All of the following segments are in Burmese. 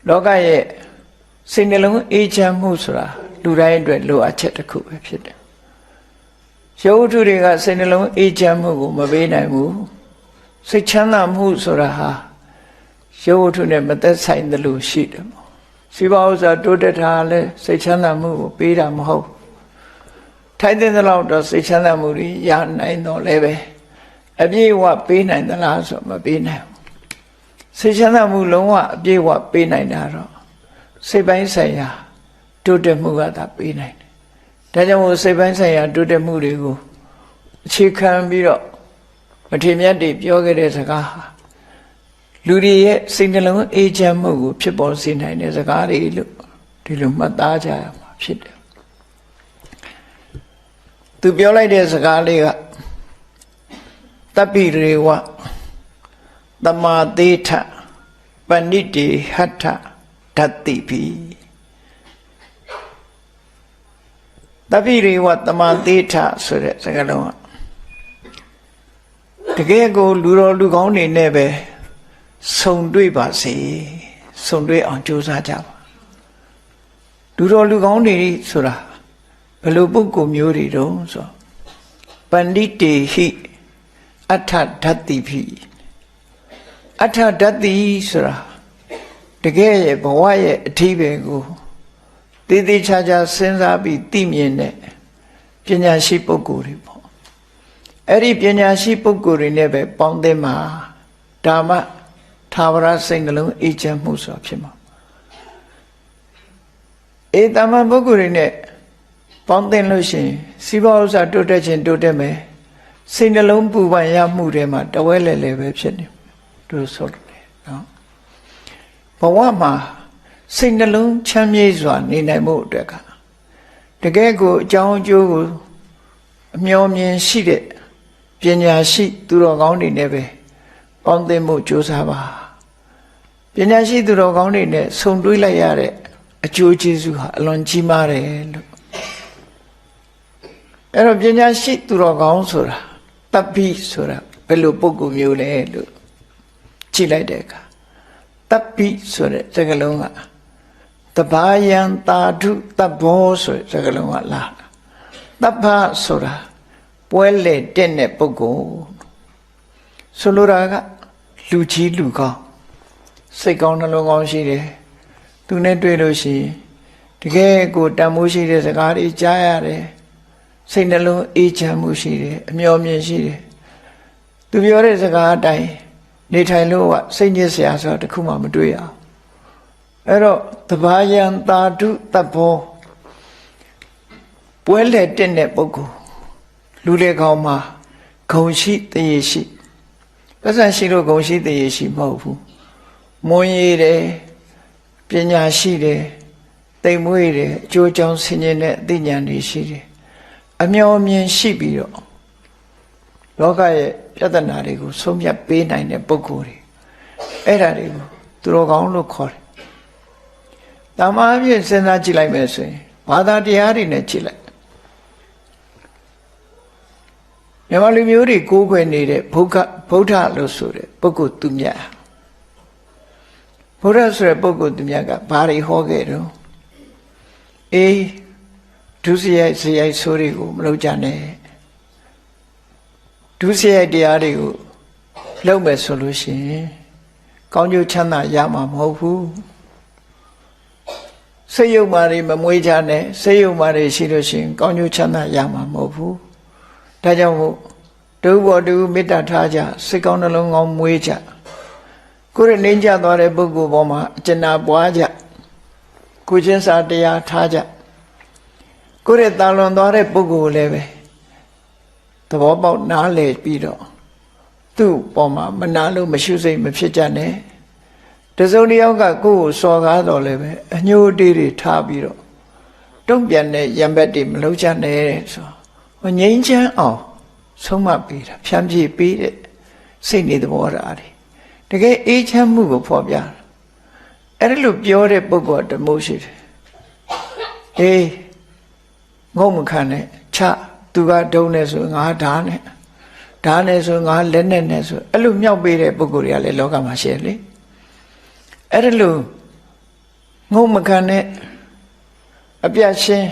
လောကရဲ့စိတ်နှလုံးအေးချမ်းမှုဆိုတာလူတိုင်းအတွက်လိုအပ်ချက်တစ်ခုပဲဖြစ်တယ်ရုပ်ဝတ္ထုတွေကစိတ်နှလုံးအေးချမ်းမှုကိုမပေးနိုင်ဘူးစိတ်ချမ်းသာမှုဆိုတာဟာရုပ်ဝတ္ထုနဲ့မသက်ဆိုင်သလိုရှိတယ်ပေါ့စီးပွားဥစ္စာတိုးတက်တာလည်းစိတ်ချမ်းသာမှုကိုပေးတာမဟုတ်ထိုက်တဲ့လောက်တော့စိတ်ချမ်းသာမှုတွေရနိုင်တော့လည်းပဲအပြည့်အဝပေးနိုင်သလားဆိုမပေးနိုင်ဘူးစိတ်ချမ်းသာမှုလုံးဝအပြည့်အဝပေးနိုင်တာတော့စိတ်ပိုင်းဆိုင်ရာတိုးတက်မှုကသာပေးနိုင်တယ်ဒါကြောင့်မို့စိတ်ပိုင်းဆိုင်ရာတိုးတက်မှုတွေကိုအခြေခံပြီးတော့မထေမြတ်တွေပြောခဲ့တဲ့စကားဟာလူတွေရဲ့စိတ်နှလုံးအေးချမ်းမှုကိုဖြစ်ပေါ်စေနိုင်တဲ့စကားတွေလို့ဒီလိုမှတ်သားကြရမှာဖြစ်တယ်သူပြောလိုက်တဲ့စကားလေးကတပ္ပိရေဝသမာသေးထပဏိတိဟတ္ထဓတ္တိပိတပ္ပိရေဝသမာသေးထဆိုတဲ့စကားလုံးကတကယ်ကိုလူတော်လူကောင်းတွေနဲ့ပဲဆုံတွေ့ပါစေဆုံတွေ့အောင်ကြိုးစားကြပါလူတော်လူကောင်းတွေဆိုတာဘယ်လိုပုဂ္ဂိုလ်မျိုးတွေတုံးဆိုပဏိတေဟိအဋ္ဌဓတ္တိဖိအဋ္ဌဓတ္တိဆိုတာတကယ်ရဲ့ဘဝရဲ့အဓိပ္ပာယ်ကိုတည်တည်ချာချာစဉ်းစားပြီးသိမြင်တဲ့ပညာရှိပုဂ္ဂိုလ်တွေပေါ့အဲ့ဒီပညာရှိပုဂ္ဂိုလ်တွေနဲ့ပဲပေါင်းသင်းမှာဓမ္မထာဝရစိတ်နှလုံးအေးချမ်းမှုဆိုတာဖြစ်မှာတမန်ပုဂ္ဂိုလ်တွေနဲ့ပေါင်းသင်းလို့ရှိရင်စီးပွားဥစ္စာတိုးတက်ခြင်းတိုးတက်မယ်စိတ်နှလုံးပူပန်ရမှုတွေမှာတဝဲလဲလဲပဲဖြစ်နေတို့ဆိုတယ်နော်ဘဝမှာစိတ်နှလုံးချမ်းမြေ့စွာနေနိုင်မှုအတွက်ကတကယ်ကိုအကြောင်းအကျိုးကိုအမျှော်မြင်ရှိတဲ့ပညာရှိသူတော်ကောင်းတွေနဲ့ပဲပေါင်းသင်းမှုကြိုးစားပါပညာရှိသူတော်ကောင်းတွေနဲ့ဆုံတွေ့လိုက်ရတဲ့အကျိုးကျေးဇူးဟာအလွန်ကြီးမားတယ်လို့အဲ့တော့ပညာရှိသူတော်ကောင်းဆိုတာတပ္ပိဆိုတာဘယ်လိုပုဂ္ဂိုလ်မျိုးလဲလို့ကြည့်လိုက်တဲ့အခါတပ္ပိဆိုတဲ့စကားလုံးကတဘာယံတာဓုတပ္ဘောဆိုတဲ့စကားလုံးကလာတပ္ပဆိုတာပွဲလေတဲ့တဲ့ပုဂ္ဂိုလ်ဆိုလိုတာကလူကြီးလူကောင်းစိတ်ကောင်းနှလုံးကောင်းရှိတယ်သူနဲ့တွေ့လို့ရှိရင်တကယ်ကိုတန်မိုးရှိတဲ့စကားတွေကြားရတယ်စိတ်နှလုံးအေးချမ်းမှုရှိတယ်အမျှော်မြင်ရှိတယ်သူပြောတဲ့စကားအတိုင်းနေထိုင်လို့ကစိတ်ညစ်စရာဆိုတာတခုမှမတွေ့ရအောင်အဲ့တော့တဘာယံတာဓုတပ္ဘောပွဲလေတဲ့တဲ့ပုဂ္ဂိုလ်လူလေကောင်းမှာဂုံရှိတရေရှိပတ်စံရှိလို့ဂုံရှိတရေရှိမဟုတ်ဘူးမွန်ရည်တယ်ပညာရှိတယ်တိမ်မွေးတယ်အကျိုးကြောင့်ဆင်ခြင်တဲ့အသိဉာဏ်တွေရှိတယ်အမျှော်မြင်ရှိပြီးတော့လောကရဲ့ပြဿနာတွေကိုဆုံးဖြတ်ပေးနိုင်တဲ့ပုဂ္ဂိုလ်တွေအဲ့ဒါတွေကိုသူတော်ကောင်းလို့ခေါ်တယ်။တမန်အဖြစ်စဉ်းစားကြည့်လိုက်မယ်ဆိုရင်ဘာသာတရားတွေနဲ့ကြည့်လိုက်မြန်မာလူမျိုးတွေကိုးကွယ်နေတဲ့ဗုဒ္ဓလို့ဆိုတဲ့ပုဂ္ဂိုလ်သူမြတ်ဗုဒ္ဓဆိုတဲ့ပုဂ္ဂိုလ်သူမြတ်ကဘာတွေဟောခဲ့တော့ဒုစရိုက်စရိုက်ဆိုးတွေကိုမလုပ်ကြနဲ့ဒုစရိုက်တရားတွေကိုလုပ်မယ်ဆိုလို့ရှိရင်ကောင်းကျိုးချမ်းသာရမှာမဟုတ်ဘူးစိတ်ယုံမာတွေမမွေးကြနဲ့စိတ်ယုံမာတွေရှိလို့ရှိရင်ကောင်းကျိုးချမ်းသာရမှာမဟုတ်ဘူးဒါကြောင့်မို့တူဘောတူမေတ္တာထားကြစိတ်ကောင်းနှလုံးကောင်းမွေးကြကိုယ်ရနေကြသွားတဲ့ပုဂ္ဂိုလ်ပေါ်မှာအကျဉ်းနာပွားကြကိုချင်းစာတရားထားကြကိုယ်ရတာလွန်သွားတဲ့ပုဂ္ဂိုလ်လည်းပဲသဘောပေါက်နားလည်ပြီးတော့သူ့ပေါ်မှာမနာလို့မရှုစိတ်မဖြစ်ကြနဲ့တစုံတစ်ယောက်ကကိုယ့်ကိုစော်ကားတော်လည်းပဲအညှိုးတေးတွေထားပြီးတော့တုံ့ပြန်တဲ့ရံဘက်တွေမလုပ်ကြနဲ့ဆိုငြိမ်းချမ်းအောင်ဆုံးမပေးတာဖြန့်ဖြေးပေးတဲ့စိတ်နေသဘောထားတွေတကယ်အေးချမ်းမှုကိုဖော်ပြတာအဲ့ဒါလို့ပြောတဲ့ပုဂ္ဂိုလ်တမိုးရှိတယ်ငုံမခံနဲ့ချသူကဒုံနဲ့ဆိုငါဓာတ်နဲ့ဆိုငါလက်နဲ့ဆိုအဲ့လိုမြောက်ပေးတဲ့ပုဂ္ဂိုလ်တွေကလည်းလောကမှာရှိတယ်လေအဲ့ဒါလို့ ငုံမခံနဲ့အပြတ်ရှင်း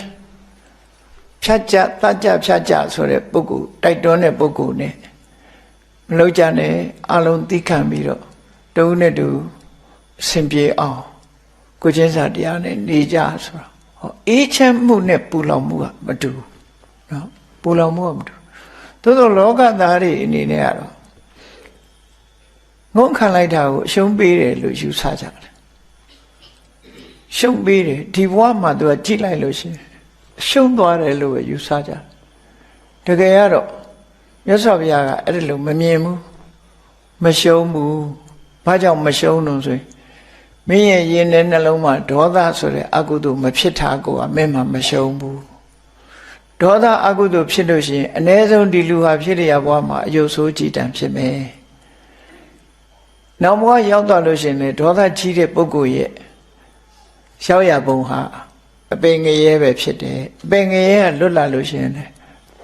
ဖြတ်ကြတတ်ကြဖြတ်ကြဆိုတဲ့ပုဂ္ဂိုလ်တိုက်တွန်းတဲ့ပုဂ္ဂိုလ်နဲ့မလို့ကြနဲ့အလုံးသိခံပြီးတော့တုံးနဲ့တူအစဉ်ပြေအောင်ကိုချင်းစာတရားနဲ့နေကြဆိုတာဟောအေးချမ်းမှုနဲ့ပူလောင်မှုကမတူနော်ပူလောင်မှုကမတူသို့သောလောကသားတွေအနေနဲ့ကတော့ငုံခံလိုက်တာကိုအရှုံးပေးတယ်လို့ယူဆကြတယ်ရှုံးပေးတယ်ဒီဘဝမှာသူကကြည့်လိုက်လို့ရှိရင်ရှုံးသွားတယ်လို့ပဲယူဆကြတကယ်ကတော့မြတ်စွာဘုရားကအဲ့ဒါလို့မမြင်ဘူးမရှုံးဘူးဘာကြောင့်မရှုံးလို့ဆိုရင်မင်းရဲ့ရင်ထဲနှလုံးမှာဒေါသဆိုတဲ့အကုသိုလ်မဖြစ်တာကိုကမင်းမှမရှုံးဘူးဒေါသအကုသိုလ်ဖြစ်လို့ရှိရင်အ ਨੇ ဆုံးဒီလူဟာဖြစ်ရဘဝမှာအယုတ်ဆိုးကြည်တံဖြစ်မယ်နောက်ဘဝရောက်သွားလို့ရှိရင်လေဒေါသကြီးတဲ့ပုဂ္ဂိုလ်ရဲ့ရှောက်ရပုံဟာအပင်ငရဲပဲဖြစ်တယ်အပင်ငရဲကလွတ်လာလို့ရှိရင်လေ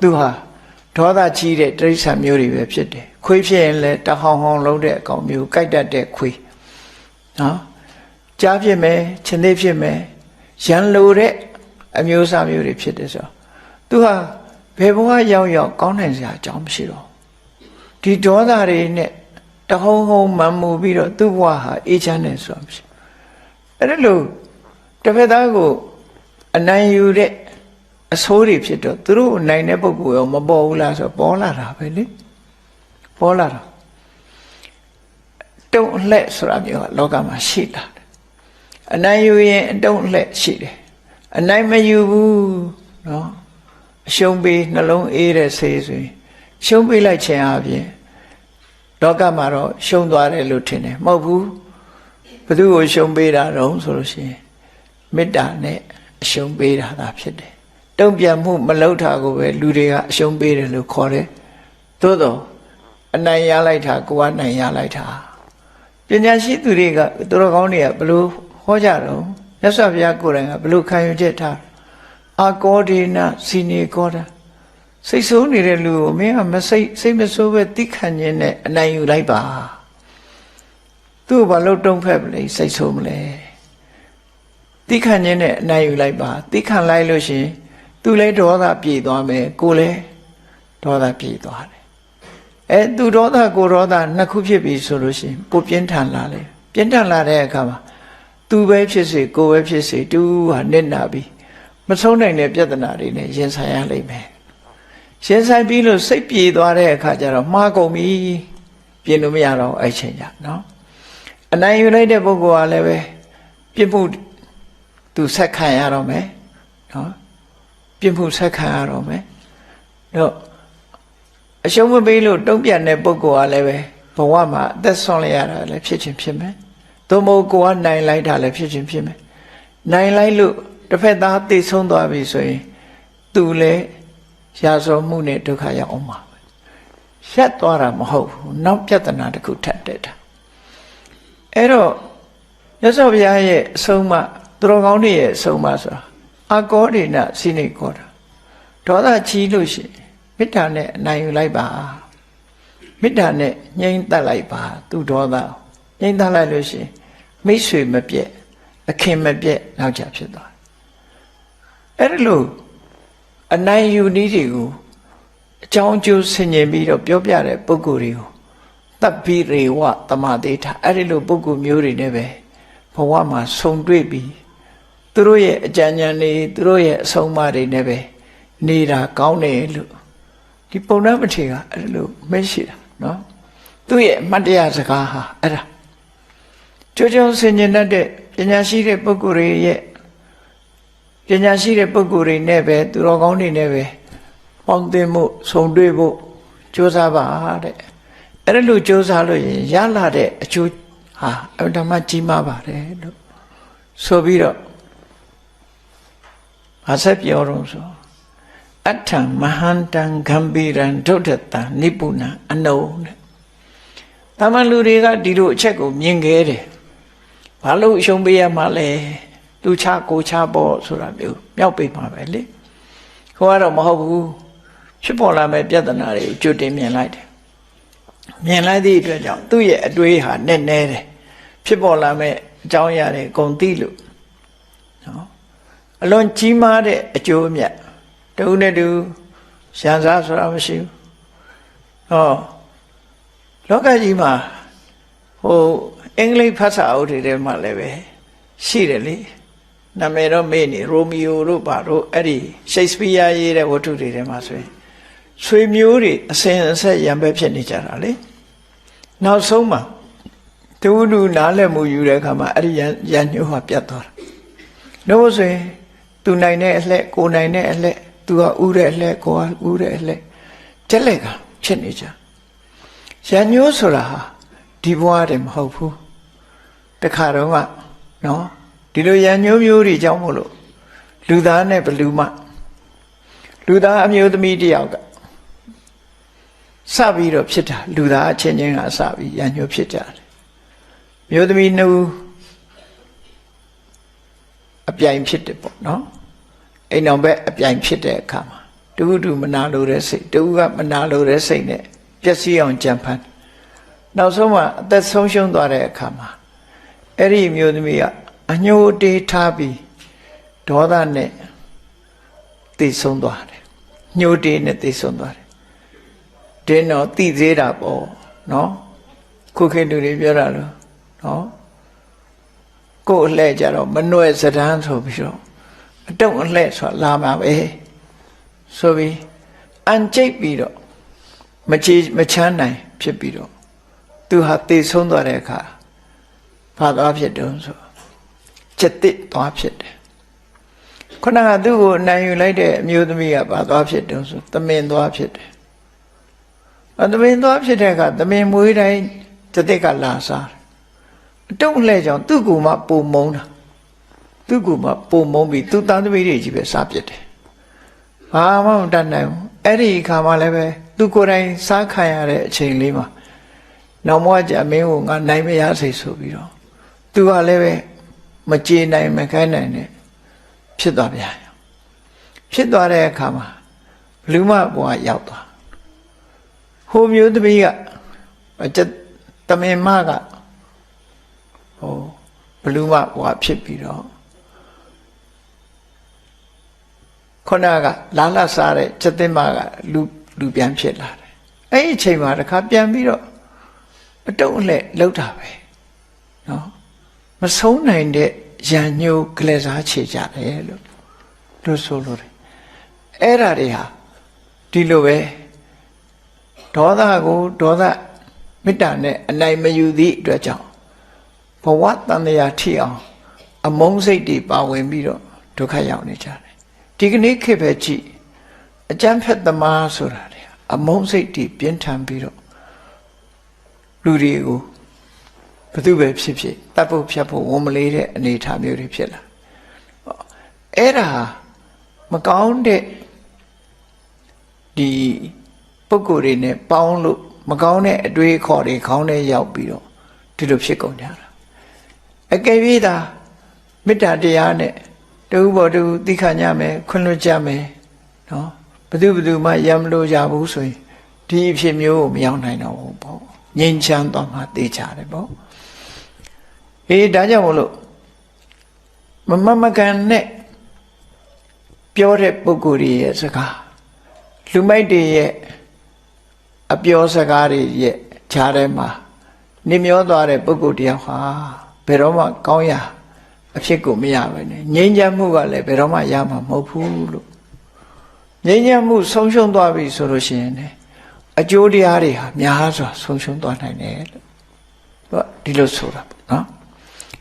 သူဟာဒေါသကြီးတဲ့တိရစ္ဆာန်မျိုးတွေပဲဖြစ်တယ်ခွေးဖြစ်ရင်လည်းတဟောင်းဟောင်းလုံးတဲ့အကောင်မျိုးကြိုက်တတ်တဲ့ခွေးနော်ကြားဖြစ်မယ်ခြင်သေးဖြစ်မယ်ရန်လိုတဲ့အမျိုးအစားမျိုးတွေဖြစ်တယ်ဆိုတော့သူဟာဘယ်ဘဝရောက်ရောက်ကောင်းနိုင်စရာအကြောင်းမရှိတော့ဒီဒေါသတွေနဲ့တဟုံးဟုံးမှန်မှုပြီးတော့သူ့ဘဝဟာအေးချမ်းတယ်ဆိုတာမရှိအဲ့ဒါလို့တစ်ဖက်သားကိုအနိုင်ယူတဲ့အဆိုးတွေဖြစ်တော့သူတို့နိုင်တဲ့ပုဂ္ဂိုလ်ရောမပေါ်ဘူးလားဆိုပေါ်လာတာပဲလေပေါ်လာတာတုံ့အလှဲ့ဆိုတာမျိုးကလောကမှာရှိလာတယ်အနိုင်ယူရင်အတုံ့အလှဲ့ရှိတယ်အနိုင်မယူဘူးနော်အရှုံးပေးနှလုံးအေးတဲ့ဆေးဆိုရင်ရှုံးပေးလိုက်ခြင်းအပြင်လောကမှာတော့ရှုံးသွားတယ်လို့ထင်တယ်မဟုတ်ဘူးဘသူကိုရှုံးပေးတာတော့ဆိုလို့ရှိရင်မေတ္တာနဲ့အရှုံးပေးတာသာဖြစ်တယ်တုံ့ပြန်မှုမလုပ်တာကိုပဲလူတွေကအရှုံးပေးတယ်လို့ခေါ်တယ်သို့တော့အနိုင်ရလိုက်တာကိုယ်ကနိုင်ရလိုက်တာပညာရှိသူတွေကသူတော်ကောင်းတွေကဘလို့ဟောကြတော့မြတ်စွာဘုရားကိုယ်တိုင်ကဘလို့ခံယူချက်ထားအာကောဒေနစီနေကောတာစိတ်ဆိုးနေတဲ့လူကိုမင်းကမစိတ်မဆိုးပဲသိခံခြင်းနဲ့အနိုင်ယူလိုက်ပါသူ့ဘာလို့တုံ့ဖက်မလဲစိတ်ဆိုးမလဲသိခံခြင်းနဲ့အနိုင်ယူလိုက်ပါသိခံလိုက်လို့ရှိရင်သူလည်းဒေါသပြေသွားမယ်ကိုလည်းဒေါသပြေသွားတယ်သူဒေါသကိုဒေါသနှစ်ခုဖြစ်ပြီဆိုလို့ရှိရင်ကိုပြင်းထန်လာတယ်ပြင်းထန်လာတဲ့အခါမှာသူပဲဖြစ်စေကိုပဲဖြစ်စေတူဟာနစ်နာပြီးမဆုံးနိုင်တဲ့ပြဿနာတွေနဲ့ရင်ဆိုင်ရလိမ့်မယ်ရင်ဆိုင်ပြီးလို့စိတ်ပြေသွားတဲ့အခါကျတော့မှားကုန်ပြီပြင်လို့မရတော့အဲ့ချိန်ကျနော်အနိုင်ယူလိုက်တဲ့ပုဂ္ဂိုလ်ကလည်းပဲပြစ်မှုသူဆက်ခံရတော့မယ်နော်ပြစ်မှုဆက်ခံရတော့မယ်တော့အရှုံးမပေးလို့တုံ့ပြန်တဲ့ပုဂ္ဂိုလ်ကလည်းပဲဘဝမှာအသက်ဆုံးလိုက်ရတာလည်းဖြစ်ချင်းဖြစ်မယ်သို့မဟုတ်ကိုကနိုင်လိုက်တာလည်းဖြစ်ချင်းဖြစ်မယ်နိုင်လိုက်လို့တစ်ဖက်သားသိဆုံးသွားပြီဆိုရင်သူလည်းရာဇဝမှုနဲ့ဒုက္ခရောက်အောင်ပါရက်သွားတာမဟုတ်ဘူးနောက်ပြဿနာတစ်ခုထပ်တက်တာအဲ့တော့မြတ်စွာဘုရားရဲ့အဆုံးအမသူတော်ကောင်းတွေရဲ့အဆုံးအမဆိုတာအာကောဒေနစိနေကောတာဒေါသကြီးလို့ရှိရင်မေတ္တာနဲ့အနိုင်ယူလိုက်ပါမေတ္တာနဲ့ငြိမ်းသက်လိုက်ပါသူဒေါသငြိမ်းသက်လိုက်လို့ရှိရင်မိတ်ဆွေမပြတ်အခင်မပြတ်နောက်ကျဖြစ်သွားအဲ့ဒါလို့အနိုင်ယူနည်းတွေကိုအကြောင်းအကျိုးဆင်ញင်ပြီးတော့ပြောပြတဲ့ပုဂ္ဂိုလ်တွေကိုတပ်ပြီးရေဝတမသေးတာအဲ့ဒီလိုပုဂ္ဂိုလ်မျိုးတွေနဲ့ပဲဘဝမှာဆုံတွေ့ပြီးသူတို့ရဲ့အကြံဉာဏ်တွေသူတို့ရဲ့အဆုံးအမတွေနဲ့ပဲနေတာကောင်းတယ်လို့ဒီပုံနှမထေကအဲ့လိုမရှိတာနော်သူ့ရဲ့အမှတ်တရစကားဟာအဲ့ဒါကြိုးကြုံဆင်ញင်တတ်တဲ့ပညာရှိတဲ့ပုဂ္ဂိုလ်တွေရဲ့ပညာရှိတဲ့ပုဂ္ဂိုလ်တွေနဲ့ပဲသူတော်ကောင်းတွေနဲ့ပဲပေါင်းသင်းမှုဆုံတွေ့ဖို့ကြိုးစားပါတဲ့အဲ့ဒါလို့ကြိုးစားလို့ရလာတဲ့အကျိုးဟာအမှန်တမ်းကြီးမားပါတယ်လို့ဆိုပြီးတော့ဘာဆက်ပြောတော့ဆိုအထံမဟန္တံဂံဗီရံဒုဋ္ဌတံနိပုဏအနုတဲ့တာမန်လူတွေကဒီလိုအချက်ကိုမြင်ခဲ့တယ်ဘာလို့အရှုံးပေးရမှာလဲသူချကိုချပေါ့ဆိုတာမျိုးမြောက်ပေးမှာပဲလေခေါ်ကတော့မဟုတ်ဘူးဖြစ်ပေါ်လာမဲ့ပြဿနာတွေကိုကြိုတင်မြင်လိုက်တယ်မြင်လိုက်သည့်အတွက်ကြောင့်သူ့ရဲ့အတွေးဟာနဲ့နဲတယ်ဖြစ်ပေါ်လာမဲ့အကြောင်းအရာတွေအကုန်သိလို့ နော်အလွန်ကြီးမားတဲ့အကျိုးအမြတ်တဦးနဲ့တူရန်စားဆိုတာမရှိဘူးဟောလောကကြီးမှာဟိုအင်္ဂလိပ်ဘာသာအုပ်တွေထဲမှာလည်းပဲရှိတယ်လေနာမည်တော့မေ့နေရိုမီယိုတို့ဘာတို့အဲ့ဒီရှိတ်စပီးယားရေးတဲ့ဝတ္ထုတွေထဲမှာဆိုရင်ဆွေမျိုးတွေအစဉ်အဆက်ရံပဲဖြစ်နေကြတာလေနောက်ဆုံးမှာတူတူနားလည်မှုယူတဲ့အခါမှာအဲ့ဒီရန်ညှိုးဟာပြတ်သွားတာလို့ဆိုရင်သူနိုင်တဲ့အလှဲ့ကိုနိုင်တဲ့အလှဲ့သူကဥတဲ့အလှဲ့ကိုကဥတဲ့အလှဲ့တက်လက်ကဖြစ်နေကြရန်ညှိုးဆိုတာဟာဒီဘဝတည်းမဟုတ်ဘူးတခါတော့ကနော်ဒီလိုရန်ညှိုးမျိုးတွေကြောင့်မို့လို့လူသားနဲ့ဘလူမလူသားအမျိုးသမီးတယောက်ကစပြီးတော့ဖြစ်တာလူသားအချင်းချင်းကစပြီးရန်ညှိုးဖြစ်ကြတယ်မျိုးသမီးနှစ်ဦးအပြိုင်ဖြစ်တယ်ပေါ့နော်အိမ်တော်ဘက်အပြိုင်ဖြစ်တဲ့အခါမှာတူတူမနာလိုတဲ့စိတ်တူကမနာလိုတဲ့စိတ်နဲ့ပျက်စီးအောင်ကြံဖန်နောက်ဆုံးမှအသက်ဆုံးရှုံးသွားတဲ့အခါမှာအဲ့ဒီမျိုးသမီးကအညှိုးတေးထားပြီးဒေါသနဲ့သိဆုံးသွားတယ်ညှိုးတေးနဲ့သိဆုံးသွားတယ်တင်းတော့သိသေးတာပေါ့နော်ခုခေတ်လူတွေပြောတာလို့နော်ကိုယ်အလှဲ့ကြတော့မနှွဲ့စဒန်းဆိုပြီးတော့အတုံအလှဲ့ဆိုလာမှာပဲဆိုပြီးအန်ကျိတ်ပြီးတော့မချမ်းနိုင်ဖြစ်ပြီးတော့သူဟာသိဆုံးသွားတဲ့အခါဘာသွားဖြစ်တုံးဆိုจิตติသွားဖြစ်တယ်ခုနကသူ့ကိုနိုင်ယူလိုက်တဲ့အမျိုးသမီးကဘာသွားဖြစ်တုံးဆိုသမင်သွားဖြစ်တယ်သမင်သွားဖြစ်တဲ့အခါသမင်မွေးတိုင်းจิตติကလာစားအတုံးလှဲ့ကြောင့်သူ့ကူမှပုံမုံတာသူ့ကူမှပုံမုံပြီးသူ့သားသမီးတွေကြီးပဲစားပြစ်တယ်ဘာမှမတတ်နိုင်ဘူးအဲ့ဒီအခါမှလည်းပဲသူကိုယ်တိုင်စားခံရတဲ့အချိန်လေးမှာနောက်မှကြမင်းကိုငါနိုင်မရစေဆိုပြီးတော့သူကလည်းပဲမကြေနိုင်မခိုင်းနိုင်နဲ့ဖြစ်သွားပြန်ဖြစ်သွားတဲ့အခါမှာလူမဘဝရောက်သွားဟိုမျိုးသမီးကတမင်မကဟိုဘလူမဘဝဖြစ်ပြီးတော့ခုနကလာလာစားတဲ့ချက်သိမကလူပြန်ဖြစ်လာတယ်အဲ့ဒီအချိန်မှာတခါပြန်ပြီးတော့အတုံးအလှဲ့လှုပ်တာပဲနော်မဆုံးနိုင်တဲ့ရန်ညှိုးကလေးစားချေကြတယ်လို့ဆိုလို့တယ်အဲ့ဓာတွေဟာဒီလိုပဲဒေါသကိုဒေါသမေတ္တာနဲ့အနိုင်မယူသည့်အတွက်ကြောင့်ဘဝတန်တရားထိအောင်အမုန်းစိတ်တွေပါဝင်ပြီးတော့ဒုက္ခရောက်နေကြတယ်ဒီကနေ့ခေတ်ပဲကြည့်အကျမ်းဖက်သမားဆိုတာလေအမုန်းစိတ်တွေပြင်းထန်ပြီးတော့လူတွေကိုဘယ်သူပဲဖြစ်ဖြစ်တတ်ဖို့ဖြတ်ဖို့ဝန်မလေးတဲ့အနေအထားမျိုးတွေဖြစ်လာအဲ့ဒါမကောင်းတဲ့ဒီပုံကိုယ်တွေနဲ့ပေါင်းလို့မကောင်းတဲ့အတွေးခေါ်တွေခေါင်းထဲရောက်ပြီးတော့ဒီလိုဖြစ်ကုန်ကြတာအကယ်၍သာမေတ္တာတရားနဲ့တူဘောတူသိခညမယ်ခွင့်လွှတ်ကြမယ်နော်ဘယ်သူမှရံမလို့ကြဘူးဆိုရင်ဒီအဖြစ်မျိုးကိုမရောက်နိုင်တော့ဘူးပေါ့ငြိမ်းချမ်းသွားမှသိကြတယ်ပေါ့ဒါကြောင့်မလို့မကန်နဲ့ပြောတဲ့ပုဂ္ဂိုလ်ရဲ့စကားလူမိုက်တွေရဲ့အပြောစကားတွေရဲ့ခြားထဲမှာနေမျောသွားတဲ့ပုဂ္ဂိုလ်တယောက်ဟာဘယ်တော့မှကောင်းရာအဖြစ်ကိုမရပါနဲ့ငြိမ်းချမ်းမှုကလည်းဘယ်တော့မှရမှာမဟုတ်ဘူးလို့ငြိမ်းချမ်းမှုဆုံးရှုံးသွားပြီဆိုလို့ရှိရင်လည်းအကျိုးတရားတွေဟာများစွာဆုံးရှုံးသွားနိုင်တယ်လို့ဒီလိုဆိုတာပေါ့နော်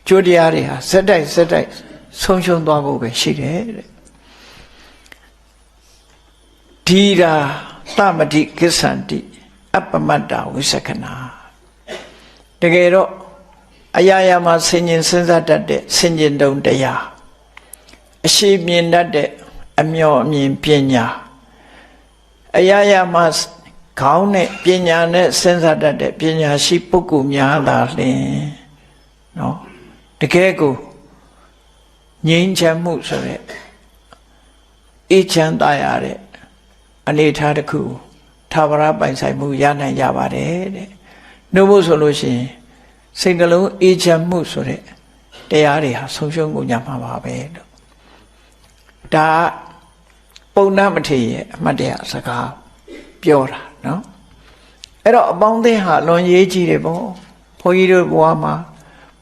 ကျိုးတရားတွေဟာစက်တိုက်ဆုံးရှုံးသွားဖို့ပဲရှိတယ်တဲ့ဒီရာသမတိကိစ္ဆန္တိအပ္ပမတ္တဝိသကနာတကယ်တော့အရာရာမှာဆင်ញင်စဉ်းစားတတ်တဲ့ဆင်ញင်တုံတရားအရှိမြင်တတ်တဲ့အမျှော်အမြင်ပညာအရာရာမှာခေါင်းနဲ့ပညာနဲ့စဉ်းစားတတ်တဲ့ပညာရှိပုဂ္ဂိုလ်များသာလျှင်နော်တကယ်ကိုငြိမ်းချမ်းမှုဆိုတဲ့အေးချမ်းသာရတဲ့အနေထားတစ်ခုထာဝရပိုင်ဆိုင်မှုရနိုင်ကြပါတယ်တဲ့နှုတ်ဖို့ဆိုလို့ရှိရင်စိတ်နှလုံးအေးချမ်းမှုဆိုတဲ့တရားတွေဟာဆုံးရှုံးကုန်ကြမှာပါပဲလို့ ဒါပုံနာမထေရရဲ့အမှတ်တရစကားပြောတာနော်အဲ့တော့အပေါင်းအသင်းဟာလွန်ရေးကြီးတယ်ပေါ့ဘုန်းကြီးတို့ဘဝမှာ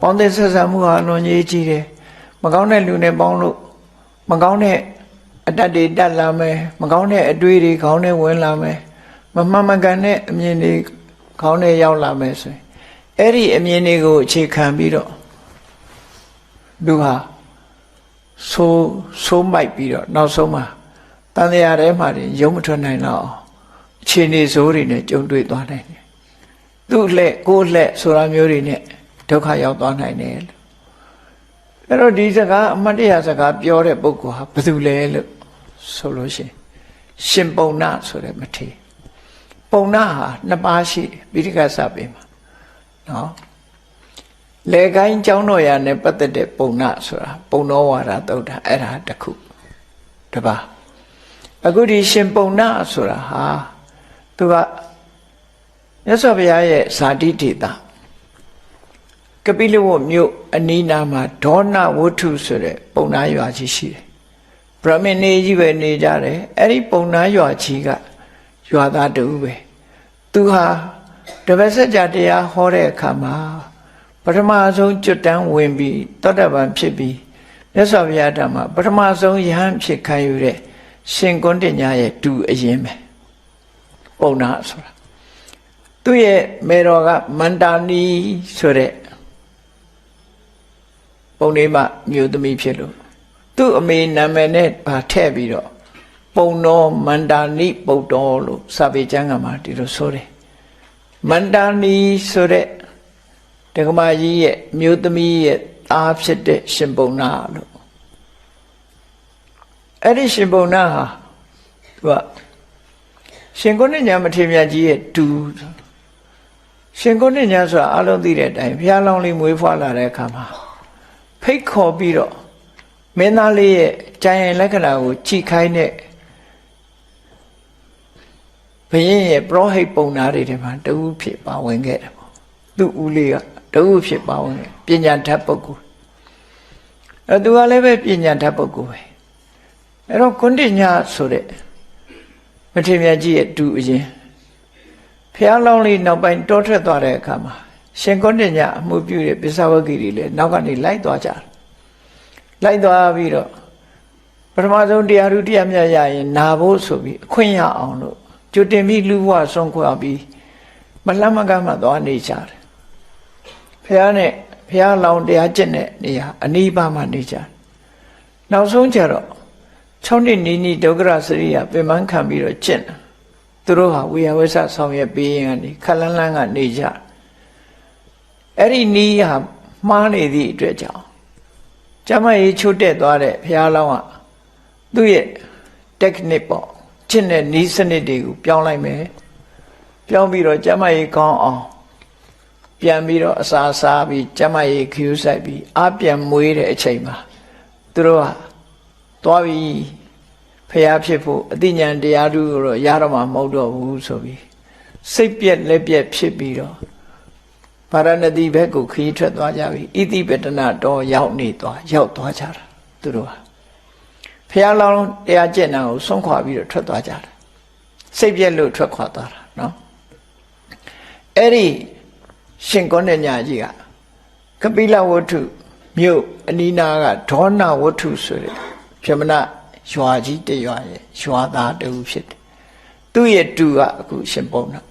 ပေါင်းသင်းဆက်ဆံမှုဟာလွန်ရေးကြီးတယ်မကောင်းတဲ့လူနဲ့ပေါင်းလို့မကောင်းတဲ့အတတ်တွေတက်လာမယ်မကောင်းတဲ့အတွေးတွေခေါင်းထဲဝင်လာမယ်မမှန်မကန်တဲ့အမြင်တွေခေါင်းထဲရောက်လာမယ်ဆိုရင်အဲ့ဒီအမြင်တွေကိုအခြေခံပြီးတော့လူဟာဆိုးမိုက်ပြီးတော့နောက်ဆုံးမှာတန်တရားထဲမှာရုံမထွက်နိုင်တော့အခြေအနေဆိုးတွေနဲ့ကြုံတွေ့သွားနိုင်တယ်သူ့လက်ကိုယ်လက်ဆိုတာမျိုးတွေနဲ့ဒုက္ခရောက်သွားနိုင်တယ်လို့အဲ့တော့ဒီစကားအမတ်တရားစကားပြောတဲ့ပုဂ္ဂိုလ်ဟာဘယ်သူလဲလို့ဆိုလို့ရှိရင်ရှင်ပုံနာဆိုတဲ့မထေရပုံနာဟာနှစ်ပါးရှိပိဋကတ်စပေမှာနော်လေကိုင်းကျောင်းတော်ရာနဲ့ပတ်သက်တဲ့ပုံနာဆိုတာပုံတော်ဝါဒသုတ်တာအဲ့ဒါတစ်ခုတပါအခုဒီရှင်ပုံနာဆိုတာဟာသူကမြတ်စွာဘုရားရဲ့ဇာတိဒေသကပိလဝတ်မြို့အနီးနားမှာဒေါနဝတ္ထုဆိုတဲ့ပုံနာရွာကြီးရှိတယ်ဗြဟ္မဏေကြီးပဲနေကြတယ်အဲ့ဒီပုံနာရွာကြီးကရွာသားတူပဲသူဟာတပည့်ဆက်ကြတရားဟောတဲ့အခါမှာပထမဆုံးကျွတ်တန်းဝင်ပြီးသောတပန်ဖြစ်ပြီးမြတ်စွာဘုရားဓမ္မပထမဆုံးယဟန်ဖြစ်ခံယူတဲ့ရှင်ကွန်းတညာရဲ့တူအရင်ပဲပုံနာဆိုတာသူ့ရဲ့မေတော်ကမန္တာနီဆိုတဲ့ပုံလေးမှမြို့သမီးဖြစ်လို့သူ့အမေနာမည်နဲ့ဗာထည့်ပြီးတော့ပုံတော်မန္တာနီပုတ်တော်လို့စာပေကျမ်းကမှာဒီလိုဆိုတယ်မန္တာနီဆိုတဲ့ဒကမာကြီးရဲ့မြို့သမီးရဲ့သားဖြစ်တဲ့ရှင်ပုံနာလို့အဲ့ဒီရှင်ပုံနာဟာသူကရှင်ကုဏ္ဏညာမထေရမြတ်ကြီးရဲ့တူရှင်ကုဏ္ဏညာဆိုတာအလုံးသိတဲ့အတိုင်းဘုရားလောင်းလေးမွေးဖွားလာတဲ့အခါမှာဖိတ်ခေါ်ပြီးတော့မင်းသားလေးရဲ့ကြံရင်လက္ခဏာကိုကြည်ခိုင်းတဲ့ဘုရင်ရဲ့ပရောဟိတ်ပုံနာတွေထဲမှာတဦးဖြစ်ပါဝင်ခဲ့တယ်ပေါ့သူ့ဦးလေးကတဦးဖြစ်ပါဝင်ခဲ့ပညာတတ်ပုဂ္ဂိုလ်အဲသူကလည်းပဲပညာတတ်ပုဂ္ဂိုလ်ပဲအဲ့တော့ကုဏ္ဏညာဆိုတဲ့မထေရမြတ်ကြီးရဲ့တူအရင်ဖျားလောင်းလေးနောက်ပိုင်းတောထွက်သွားတဲ့အခါမှာရှင်ကုဏ္ဏညာအမှုပြုတဲ့ပိဿဝဂီတွေလည်းနောက်ကနေလိုက်သွားကြတယ်လိုက်သွားပြီးတော့ပထမဆုံးတရားဓုတရားမြတ်ရရင်နာဖို့ဆိုပြီးအခွင့်ရအောင်လို့ကြိုတင်ပြီးလူဘဝဆုံးခွာပြီးမလှမ်းမကမ်းမှသွားနေကြတယ်ဖျားနဲ့ဖျားလောင်းတရားကျင့်တဲ့နေရာအနီးပါးမှနေကြတယ်နောက်ဆုံးကျတော့6နှစ်နီးဒုက္ခရစရိယပြင်ပန်းခံပြီးတော့ကျင့်တယ်သူတို့ဟာဝေယဝိဆဆောင်ရွက်ပေးရင်ကနေခက်လန်းလန်းကနေကြအဲ့ဒီနီးဟာမှားနေသည့်အတွက်ကြောင့်ကျမကြီးချို့တက်သွားတဲ့ဘုရားလောင်းကသူ့ရဲ့ technique ပေါ့ကျင့်တဲ့နီးစနစ်တွေကိုပြောင်းလိုက်မယ်ပြောင်းပြီးတော့ကျမကြီးကောင်းအောင်ပြန်ပြီးတော့အစာစားပြီးကျမကြီးခ ्यू ဆိုင်ပြီးအပြန်မွေးတဲ့အချိန်မှာသူတို့ကသွားပြီးဖျားဖြစ်ဖို့အတိညာဏ်တရားဓုကိုတော့ရတော့မှာမဟုတ်တော့ဘူးဆိုပြီးစိတ်ပြက်လက်ပြက်ဖြစ်ပြီးတော့ဗာရဏသီဘက်ကိုခရီးထွက်သွားကြပြီဣတိပတနာတော်ရောက်သွားကြတာသူတို့ဟာဖျားလောင်းတရားကျင့်တာကိုဆုံးခွာပြီးတော့ထွက်သွားကြတာစိတ်ပြက်လို့ထွက်ခွာသွားတာနော်အဲ့ဒီရှင်ကုဏ္ဏညာကြီးကကပိလဝတ္ထုမြို့အနီးနားကဒေါနဝတ္ထုဆိုတဲ့ဗြဟ္မဏရွာကြီးတရွာရဲ့ရွာသားတူဖြစ်တယ်သူ့ရဲ့တူကအခုရှင်ပုံနာ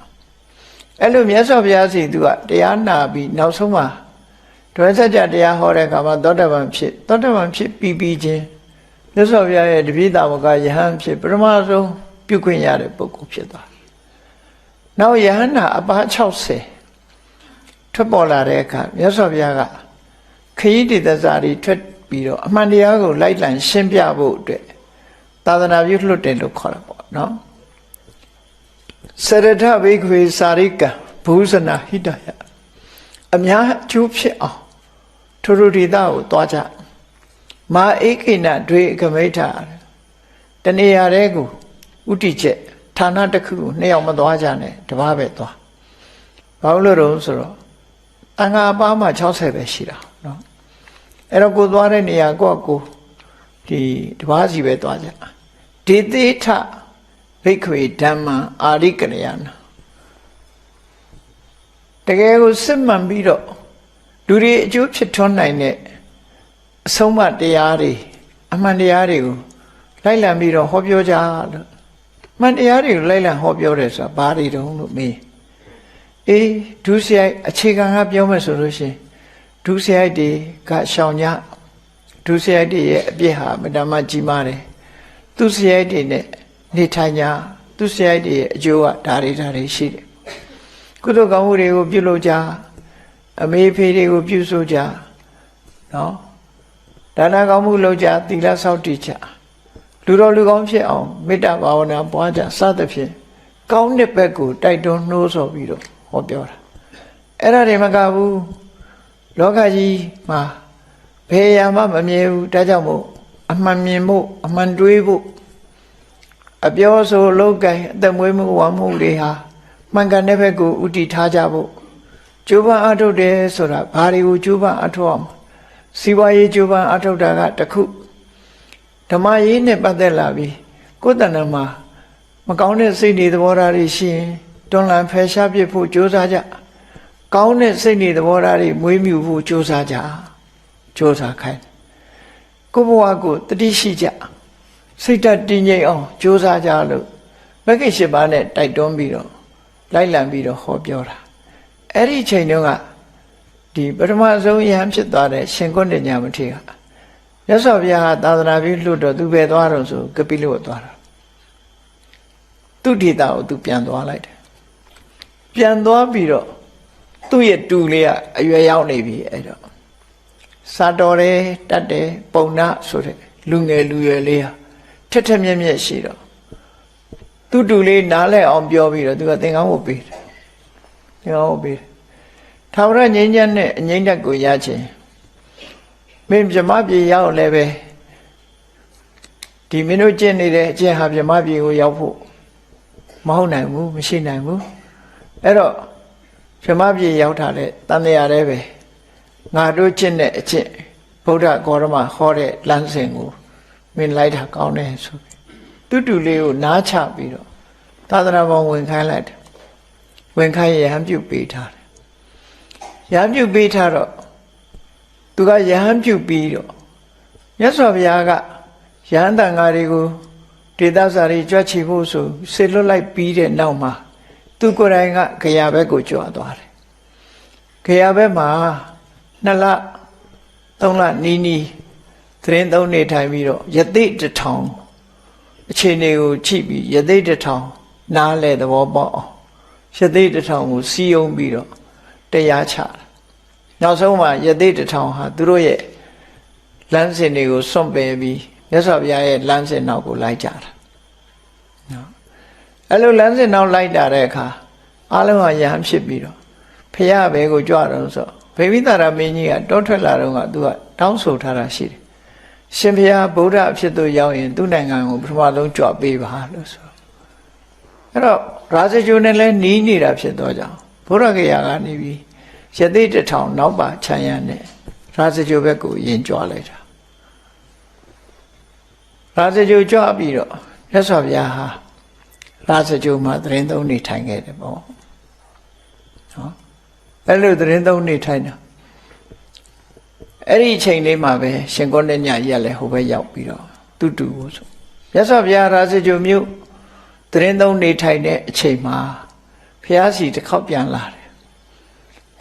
အဲ့လိုမြတ်စွာဘုရားစီသူကတရားနာပြီးနောက်ဆုံးမှာဒွဲစကြတရားဟောတဲ့အခါမှာသောတပန်ဖြစ်ပြီးချင်းမြတ်စွာဘုရားရဲ့တပည့်တော်ကယဟန်ဖြစ်ပထမဆုံးပြုခွင့်ရတဲ့ပုဂ္ဂိုလ်ဖြစ်သွားနောက်ယဟန်နာအပါ60ထွက်ပေါ်လာတဲ့အခါမြတ်စွာဘုရားကခရီးတည်သစာတွေထွက်ပြီးတော့အမှန်တရားကိုလိုက်လံရှင်းပြဖို့အတွက်သာသနာပြုလွတ်တယ်လို့ခေါ်တာပေါ့နော်စရထဘိက္ခေစာရိကဘုဇနာဟိတယအများအကျိုးဖြစ်အောင်ထိုဒေသကိုသွားကြမာဧကိနဒွေကမိဋ္ဌာတနေရာတဲ့ကိုဥတီချက်ဌာနတစ်ခုကိုနှစ်ယောက်မသွားကြနဲ့တပါးပဲသွားဘာလို့လဲဆိုတော့အငါအပါးမှ60ပဲရှိတာနော်အဲ့တော့ကိုသွားတဲ့နေရာကို ဒီတပါးစီပဲသွားကြဒေသေထဘိက္ခွေဓမ္မအာရိကရယနာတကယ်ကိုစစ်မှန်ပြီးတော့လူတွေအကျိုးဖြစ်ထွန်းနိုင်တဲ့အဆုံးအမတရားတွေအမှန်တရားတွေကိုလိုက်လံပြီးတော့ဟောပြောကြလို့မှန်တရားတွေကိုလိုက်လံဟောပြောတယ်ဆိုတာဘာတွေတုံးလို့မေးအေးဒုစရိုက်အခြေခံကပြောမယ်ဆိုလို့ရှိရင်ဒုစရိုက်တွေကရှောင်ကြဒုစရိုက်တွေရဲ့အပြစ်ဟာမတမကြီးမားတယ်သူစရိုက်တွေနဲ့နေထိုင်ကြသူစရိုက်တွေရဲ့အကျိုးကဒါတွေရှိတယ်ကုသိုလ်ကောင်းမှုတွေကိုပြုလုပ်ကြအမေဖေတွေကိုပြုစုကြနော်ဒါနကောင်းမှုလုပ်ကြသီလဆောက်တည်ကြလူတော်လူကောင်းဖြစ်အောင်မေတ္တာဘာဝနာပွားကြစသဖြင့်ကောင်းတဲ့ဘက်ကိုတိုက်တွန်းနှိုးဆော်ပြီးတော့ဟောပြောတာအဲ့ဒါတွေမကဘူးလောကကြီးမှာဘယ်ရာမှမမြဲဘူးဒါကြောင့်မို့အမှန်မြင်ဖို့အမှန်တွေးဖို့အပြောဆိုလုပ်ကိုင်အသက်မွေးမှုဝါမှုတွေဟာမှန်ကန်တဲ့ဘက်ကိုဥတည်ထားကြဖို့ကျိုးပန်းအထုတ်တယ်ဆိုတာဘာတွေကိုကျိုးပန်းအထုတ်အောင်စီးပွားရေးကျိုးပန်းအထုတ်တာကတစ်ခုဓမ္မရေးနဲ့ပတ်သက်လာပြီးကိုယ်တဏ္ဍာမှာမကောင်းတဲ့စိတ်တွေသဘောထားတွေရှိရင်တွန်းလှန်ဖယ်ရှားပစ်ဖို့ကြိုးစားကြကောင်းတဲ့စိတ်တွေသဘောထားတွေမွေးမြူဖို့ကြိုးစားကြကြိုးစားခိုင်းကိုယ့်ဘဝကိုတတိရှိကြစိတ်ဓာတ်တည်ငြိမ်အောင်ကြိုးစားကြလို့မဂ္ဂင်၈ပါးနဲ့တိုက်တွန်းပြီးတော့လိုက်လံပြီးတော့ဟောပြောတာအဲ့ဒီချိန်တုန်းကဒီပထမဆုံးယဟန်ဖြစ်သွားတဲ့ရှင်ကုဏ္ဏညာမထေရမြတ်စွာဘုရားသာသနာပြုလွတ်တော့သူပဲသွားတော့ဆိုကပိလဝတ်သွားတာသူ့ဒေတာကိုသူပြန်သွားလိုက်တယ်ပြန်သွားပြီးတော့သူ့ရဲ့တူလေးကအရွယ်ရောက်နေပြီအဲ့တော့စာတော်တယ်တတ်တယ်ပုံနာဆိုတဲ့လူငယ်လူရွယ်လေးဟာထက်ထက်မြက်မြက်ရှိတော့သူ့တူလေးနားလဲအောင်ပြောပြီးတော့သူကသင်္ကန်းဝတ်ပေးတယ်သင်္ကန်းဝတ်ပေးတယ်ထာဝရငြိမ်းချမ်းနဲ့အငြိမ့်တက်ကိုရခြင်းမင်းဗြဟ္မပြည်ရောက်လည်းပဲဒီမင်းတို့ကျင့်နေတဲ့အကျင့်ဟာဗြဟ္မပြည်ကိုရောက်ဖို့မဟုတ်နိုင်ဘူးမရှိနိုင်ဘူးအဲ့တော့ဗြဟ္မပြည်ရောက်တာလေတန်တရားလည်းပဲငါတို့ကျင့်တဲ့အကျင့်ဗုဒ္ဓဂေါရမဟောတဲ့လမ်းစဉ်ကိုမင်းလိုက်တာကောင်းတယ်ဆိုပြီးတူလေးကိုနားချပြီးတော့သာသနာ့ဘောင်ဝင်ခိုင်းလိုက်တယ်ဝင်ခိုင်းရဟန်းပြုပေးထားတယ်ရဟန်းပြုပေးထားတော့သူကရဟန်းပြုပြီးတော့မြတ်စွာဘုရားကရဟန်းတန်ဃာတွေကိုဒေသစာတွေကြွချီဖို့ဆိုဆေလွတ်လိုက်ပြီးတဲ့နောက်မှာသူကိုယ်တိုင်ကခရာဘက်ကိုကြွသွားတယ်ခရာဘက်မှာ2လ3လနီးနီးသတင်းသုံးနေထိုင်ပြီးတော့ယသိတထောင်အခြေအနေကိုချိပြီးယသိတထောင်နားလဲသဘောပေါက်အောင်ယသိတထောင်ကိုစီယုံပြီးတော့တရားချတယ်နောက်ဆုံးမှာယသိတထောင်ဟာသူတို့ရဲ့လမ်းစဉ်တွေကိုစွန့်ပယ်ပြီးမြတ်စွာဘုရားရဲ့လမ်းစဉ်နောက်ကိုလိုက်ကြတာနော်အဲ့လိုလမ်းစဉ်နောက်လိုက်တာတဲ့အခါအလုံးဟာယဟန်ဖြစ်ပြီးတော့ဖရာဘဲကိုကြွတော့ဆိုဗေမိသာရမင်းကြီးကတောထွက်လာတော့ကသူကတောင်းဆိုထားတာရှိတယ်ရှင်ဘုရားဗုဒ္ဓအဖြစ်သို့ရောက်ရင်သူ့နိုင်ငံကိုပထမဆုံးကြွပေးပါလို့ဆိုအဲ့တော့ရာဇဂိုနဲ့လည်းနီးနေတာဖြစ်တော့ကြောင့်ဗုဒ္ဓဂယာကနေပြီးယသိတထောင်နောက်ပါခြံရံနဲ့ရာဇဂိုဘက်ကိုယင်ကြွလိုက်တာရာဇဂိုကြွပြီးတော့မြတ်စွာဘုရားဟာရာဇဂိုမှာသတင်းသုံးနေထိုင်ခဲ့တယ်ပေါ့နော်အဲ့လိုသတင်းသုံးနေထိုင်တာအဲ့ဒီအချိန်လေးမှာပဲရှင်ကုဏ္ဏညရက်လည်းဟိုဘက်ရောက်ပြီးတော့တူတူကိုဆိုမြတ်စွာဘုရားရာဇဂိုမြို့သတင်းသုံးနေထိုင်တဲ့အချိန်မှာဘုရားစီတစ်ခေါက်ပြန်လာတယ်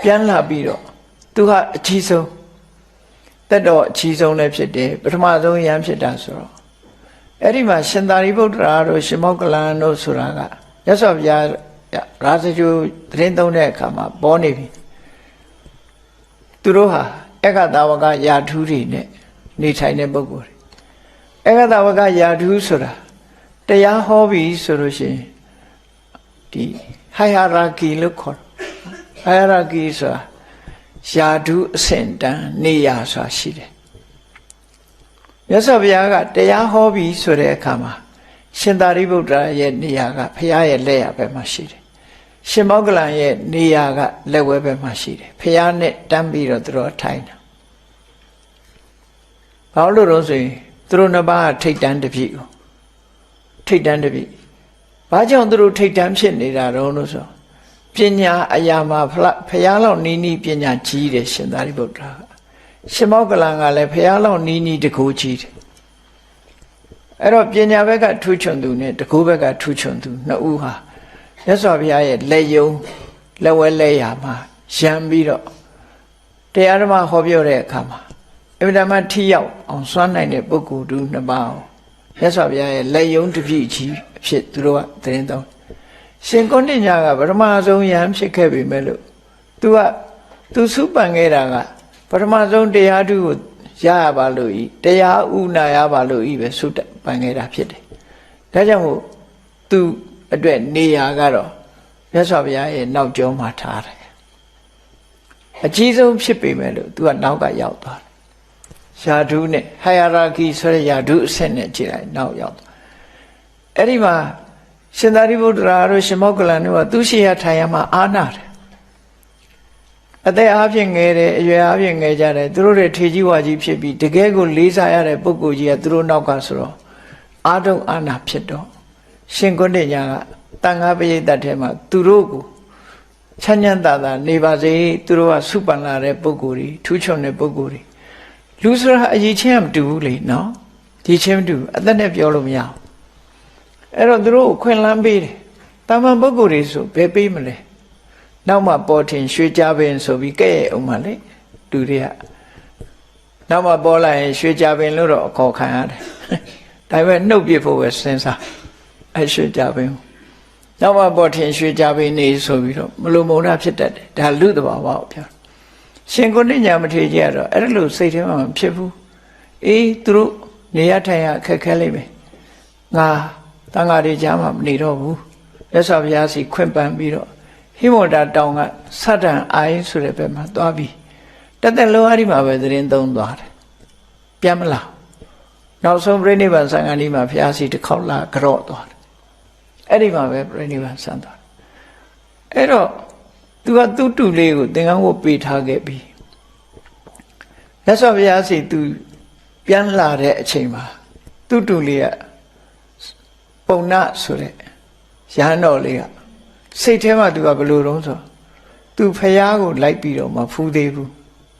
ပြန်လာပြီးတော့သူကအကြီးဆုံးတက်တော့အကြီးဆုံးလည်းဖြစ်တယ်ပထမဆုံးယဟန်ဖြစ်တာဆိုတော့အဲ့ဒီမှာရှင်သာရိပုတ္တရာတို့ရှင်မောက္ကလန်တို့ဆိုတာကမြတ်စွာဘုရားရာဇဂိုသတင်းသုံးတဲ့အခါမှာပေါ်နေပြီသူတို့ဟာဧကတာဝကယာထုတွေနဲ့နေထိုင်တဲ့ပုဂ္ဂိုလ်တွေဧကတာဝကယာထုဆိုတာတရားဟောပြီးဆိုလို့ရှိရင်ဒီ hierarchy လို့ခေါ်တယ် hierarchy ဆိုတာယာထုအဆင့်တန်းနေရာဆိုတာရှိတယ်မြတ်စွာဘုရားကတရားဟောပြီးဆိုတဲ့အခါမှာရှင်သာရိပုတ္တရာရဲ့နေရာကဘုရားရဲ့လက်ရဘက်မှာရှိတယ်ရှင်မောက္ကလန်ရဲ့နေရာကလက်ဝဲဘက်မှာရှိတယ်ဘုရားနဲ့တန်းပြီးတော့သူတို့ထိုင်တာဘာလို့လို့ဆိုရင်သူ သူတို့နှစ်ပါးထိတ်တန်းတပြည့်ကိုထိတ်တန်းတပြည့်ဘာကြောင့်သူတို့ထိတ်တန်းဖြစ်နေတာတော့လို့ဆိုပညာအရာမှာဖရာလောက်နီးနီးပညာကြီးတယ်ရှင်သာရိပုတ္တရာရှင်မောက္ကလန်ကလည်းဖရာလောက်နီးနီးတကူကြီးတယ်အဲ့တော့ပညာဘက်ကထူးချွန်သူနဲ့တကူဘက်ကထူးချွန်သူနှစ်ဦးဟာမြတ်စွာဘုရားရဲ့လက်ယုံလက်ဝဲလက်ရာမှာရံပြီးတော့တရားဓမ္မဟောပြောတဲ့အခါမှာအမြဲတမ်းထိရောက်အောင်စွမ်းနိုင်တဲ့ပုဂ္ဂိုလ်တူနှစ်ပါးအောင်မြတ်စွာဘုရားရဲ့လက်ယုံတစ်ပြည့်ကြီးအဖြစ်သူတို့ကသတင်းသုံးရှင်ကုဏ္ဏညာကပထမဆုံးယဟန်ဖြစ်ခဲ့ပြီမဲ့လို့သူစုပန်ခဲ့တာကပထမဆုံးတရားထုကိုရရပါလို့ဤတရားဥနာရပါလို့ဤပဲစုပန်ခဲ့တာဖြစ်တယ်ဒါကြောင့်မို့သူအတွက်နေရာကတော့မြတ်စွာဘုရားရဲ့နောက်ကျောမှာထားတယ်အကြီးဆုံးဖြစ်ပေမဲ့လို့သူကနောက်ကရောက်သွားတယ်ယာဓုနဲ့ hierarchy ဆိုတဲ့ယာဓုအဆင့်နဲ့ကြည့်လိုက်နောက်ရောက်သွားအဲ့ဒီမှာရှင်သာရိပုတ္တရာတို့ရှင်မောက္ကလန်တို့ကသူရှိရထိုင်ရမှာအာနာတယ်အသက်အားဖြင့်ငယ်တယ်အရွယ်အားဖြင့်ငယ်ကြတယ်သူတို့တွေထေကြီးဝါကြီးဖြစ်ပြီးတကယ်ကိုလေးစားရတဲ့ပုဂ္ဂိုလ်ကြီးကသူတို့နောက်ကဆိုတော့အာတုံအာနာဖြစ်တော့ရှင်ကုဏ္ဏညာကတန်ခါပရိသတ်ထဲမှာသူတို့ကိုချမ်းချမ်းသာသာနေပါစေသူတို့ကစုပန်လာတဲ့ပုဂ္ဂိုလ်တွေထူးချွန်တဲ့ပုဂ္ဂိုလ်တွေလူဆိုတာအရေးချင်းမတူဘူးလေနော်ဒီချင်းမတူအသက်နဲ့ပြောလို့မရဘူးအဲ့တော့သူတို့ကိုခွင့်လန်းပေးတယ်တာမန်ပုဂ္ဂိုလ်တွေဆိုဘယ်ပေးမလဲနောက်မှပေါ်ထင်ရွှေကြပင်ဆိုပြီးကဲ့ရဲ့အောင်ပါလေလူတွေကနောက်မှပေါ်လာရင်ရွှေကြပင်လို့တော့အခေါ်ခံရတယ်ဒါပေမဲ့နှုတ်ပြဖို့ပဲစဉ်းစားအဲ့ရွှေကြပင်နောက်မှပေါ်ထင်ရွှေကြပင်နေဆိုပြီးတော့မလိုမုန်းတာဖြစ်တတ်တယ်ဒါလူတဘာဝကိုပြောရှင်ကုဏ္ဏညာမထေရကြီးကတော့အဲ့လိုစိတ်ထဲမှာမဖြစ်ဘူးအေးသူတို့နေရထိုင်ရခက်ခဲလိမ့်မယ်ငါတန်ဃာတွေကြားမှာမနေတော့ဘူးမြတ်စွာဘုရားစီခွင့်ပန်ပြီးတော့ဟိမဝန္တာတောင်ကဆတ္တန်အိုင်းဆိုတဲ့ဘက်မှာသွားပြီးတသက်လုံးအဲ့ဒီမှာပဲသတင်းသုံးသွားတယ်ပြန်မလာနောက်ဆုံးပြိဋိဘံသံဃာနီးမှာဘုရားစီတစ်ခေါက်လာကြော့သွားတယ်အဲ့ဒီမှာပဲပြိဋိဘံဆံသွားတယ်အဲ့တော့သူကသူ့တူလေးကိုသင်္ကန်းဝတ်ပေးထားခဲ့ပြီးမြတ်စွာဘုရားစီသူပြန်လာတဲ့အချိန်မှာသူ့တူလေးကပုံနာဆိုတဲ့ရဟန်းတော်လေးကစိတ်ထဲမှာသူကဘယ်လိုတုံးဆိုသူဖျားကိုလိုက်ပြီးတော့မဖူးသေးဘူး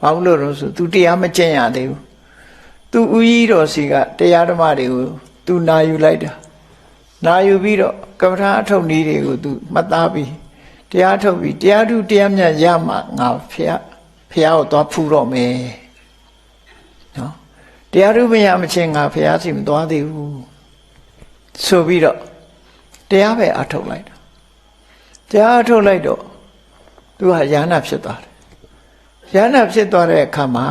ဘာလို့လို့ဆိုသူတရားမကျင့်ရသေးဘူးသူဥကြီးတော်စီကတရားဓမ္မတွေကိုသူနာယူလိုက်တာနာယူပြီးတော့ကမ္မထာအထုတ်နည်းတွေကိုသူမှတ်သားပြီးတရားထုတ်ပြီးတရားထုတရားမြတ်ရမှငါဖျားကိုသွားဖူးတော့မယ်နော်တရားထုမရမချင်းငါဖျားစီမသွားသေးဘူးဆိုပြီးတော့တရားပဲအထုတ်လိုက်တာတရားအထုတ်လိုက်တော့သူကယန္နာဖြစ်သွားတယ်ယန္နာဖြစ်သွားတဲ့အခါမှာ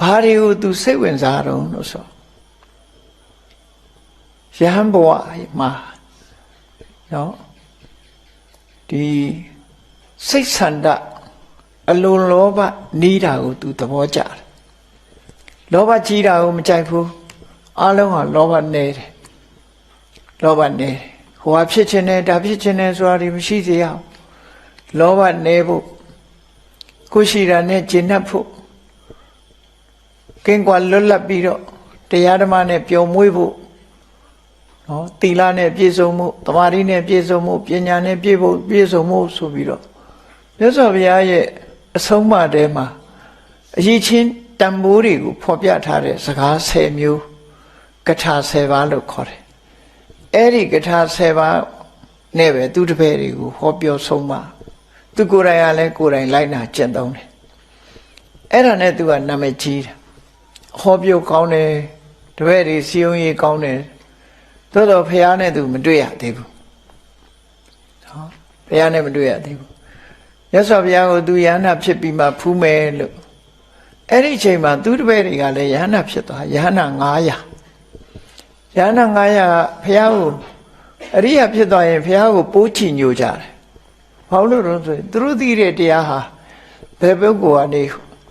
ဘာတွေကိုသူစိတ်ဝင်စားတော့လို့ဆိုယဟန်ဘဝမှာနော်ဒီစိတ်ဆန္ဒအလိုလောဘနီးတာကိုသူသဘောကျတယ်လောဘကြီးတာကိုမကြိုက်ဘူးအလုံးဟာလောဘနေတယ်လောဘနေတယ်ဟိုဟာဖြစ်ခြင်းနဲ့ဒါဖြစ်ခြင်းနဲ့ဆိုတာဒီမရှိစေရအောင်လောဘနေဖို့ကိုရှိတာနဲ့ကျင့်တတ်ဖို့ကင်းကွာလွတ်လပ်ပြီးတော့တရားဓမ္မနဲ့ပျော်မွေ့ဖို့နော်သီလနဲ့ပြည့်စုံမှုသမာဓိနဲ့ပြည့်စုံမှုပညာနဲ့ပြည့်စုံမှုဆိုပြီးတော့မြတ်စွာဘုရားရဲ့အဆုံးအမထဲမှာအရေးချင်းတန်ဖိုးတွေကိုဖော်ပြထားတဲ့စကား10မျိုးကထာ10ပါးလို့ခေါ်တယ်အဲ့ဒီကထာ10ပါးနဲ့ပဲသူတပည့်တွေကိုဟောပြောဆုံးမသူကိုယ်တိုင်ကလည်းကိုယ်တိုင်လိုက်နာကျင့်သုံးတယ်အဲ့ဒါနဲ့သူကနာမည်ကြီးတယ်ဟောပြောကောင်းတယ်တပည့်တွေစီယုံရေးကောင်းတယ်သို့တော့ဘုရားနဲ့သူမတွေ့ရသေးဘူးနော်ဘုရားနဲ့မတွေ့ရသေးဘူးမြတ်စွာဘုရားကိုသူယဟန္တာဖြစ်ပြီးမှဖူးမယ်လို့အဲ့ဒီအချိန်မှာသူတပည့်တွေကလည်းယဟန္တာဖြစ်သွားယဟန္တာ900ယဟန္တာ900ကဘုရားကိုအရိယာဖြစ်သွားရင်ဘုရားကိုပိုးချီညိုကြတယ်ဘာလို့လဲဆိုရင်သူတို့သိတဲ့တရားဟာဘယ်ပုဂ္ဂိုလ်ကနေ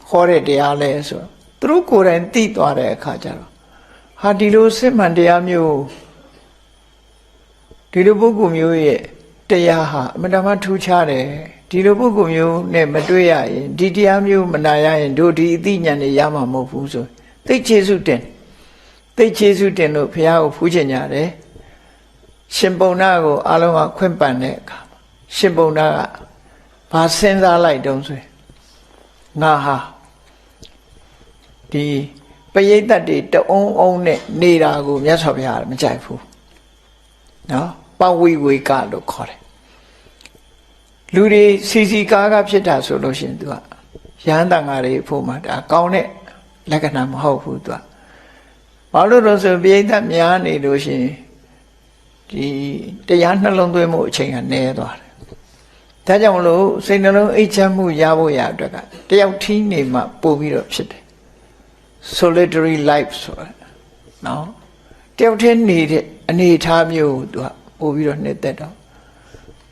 ဟောတဲ့တရားလဲဆိုတော့သူတို့ကိုယ်တိုင်သိသွားတဲ့အခါကျတော့ဟာဒီလိုစစ်မှန်တရားမျိုးဒီလိုပုဂ္ဂိုလ်မျိုးရဲ့တရားဟာအမှန်တမ်းထူးခြားတယ်ဒီလိုပုဂ္ဂိုလ်မျိုးနဲ့မတွေ့ရရင်ဒီတရားမျိုးမနာရရင်တို့ဒီအသိဉာဏ်တွေရမှာမဟုတ်ဘူးဆိုသိကျေစုတင် သိကျေးဇူးတင်လို့ဘုရားကိုဖူးချင်ကြတယ်ရှင်ပုံနာကိုအားလုံးကခွင့်ပန်တဲ့အခါရှင်ပုံနာကဘာစဉ်းစားလိုက်တုံးဆိုငါဟာဒီပရိသတ်တွေတအုံးအုံးနဲ့နေတာကိုမြတ်စွာဘုရားမကြိုက်ဘူးနော်ပဝိဝေကလို့ခေါ်တယ်လူတွေစီကားဖြစ်တာဆိုလို့ရှိရင် तू ကရဟန်းတန်ဃာတွေဖို့မှာဒါကောင်းတဲ့လက္ခဏာမဟုတ်ဘူး तू ကဘာလို့လို့ဆိုပရိသတ်များနေလို့ရှိရင်ဒီတရားနှလုံးသွင်းမှုအချိန်ကနည်းသွားတယ်ဒါကြောင့်မလို့စိတ်နှလုံးအိတ်ချမ်းမှုရဖို့ရအတွက်ကတယောက်ထီးနေမှပို့ပြီးတော့ဖြစ်တယ် solitary life ဆိုတာနော်တယောက်ထင်းနေတဲ့အနေအထားမျိုးကို तू ကပို့ပြီးတော့နှစ်သက်တော့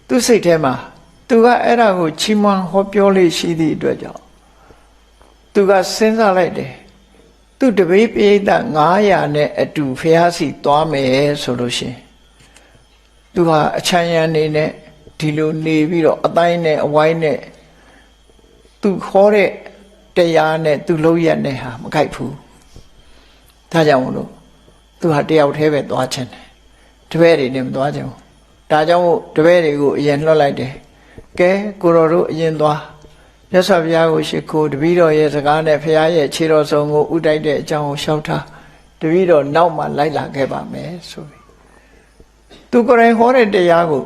သူ့စိတ်ထဲမှာ तू ကအဲ့ဒါကိုချီးမွမ်းဟောပြောလေးရှိသည့်အတွက်ကြောင့် तू ကစဉ်းစားလိုက်တယ်သူတပိပိဋက900နဲ့အတူဖျားစီသွားမယ်ဆိုလို့ရှိရင် तू ဟာအချမ်းရံနေနဲ့ဒီလိုနေပြီးတော့အတိုင်းနဲ့အဝိုင်းနဲ့ तू ခေါ်တဲ့တရားနဲ့ तू လုံးရက်နဲ့ဟာမကြိုက်ဘူးဒါကြောင့်မလို့ तू ဟာတယောက်တည်းပဲသွားချင်တယ်တပည့်တွေနဲ့မသွားချင်ဘူးဒါကြောင့်တပည့်တွေကိုအရင်လွှတ်လိုက်တယ်ကဲကိုတော်တို့အရင်သွားမြတ်စွာဘုရားကိုရှိခိုးတပည့်တော်ရဲ့စကားနဲ့ဘုရားရဲ့ခြေတော်ဆုံးကိုဥတိုက်တဲ့အကြောင်းကိုရှောက်ထားတပည့်တော်နောက်မှလိုက်လာခဲ့ပါမယ်ဆိုပြီး သူကိုယ်တိုင်ဟောတဲ့တရားကို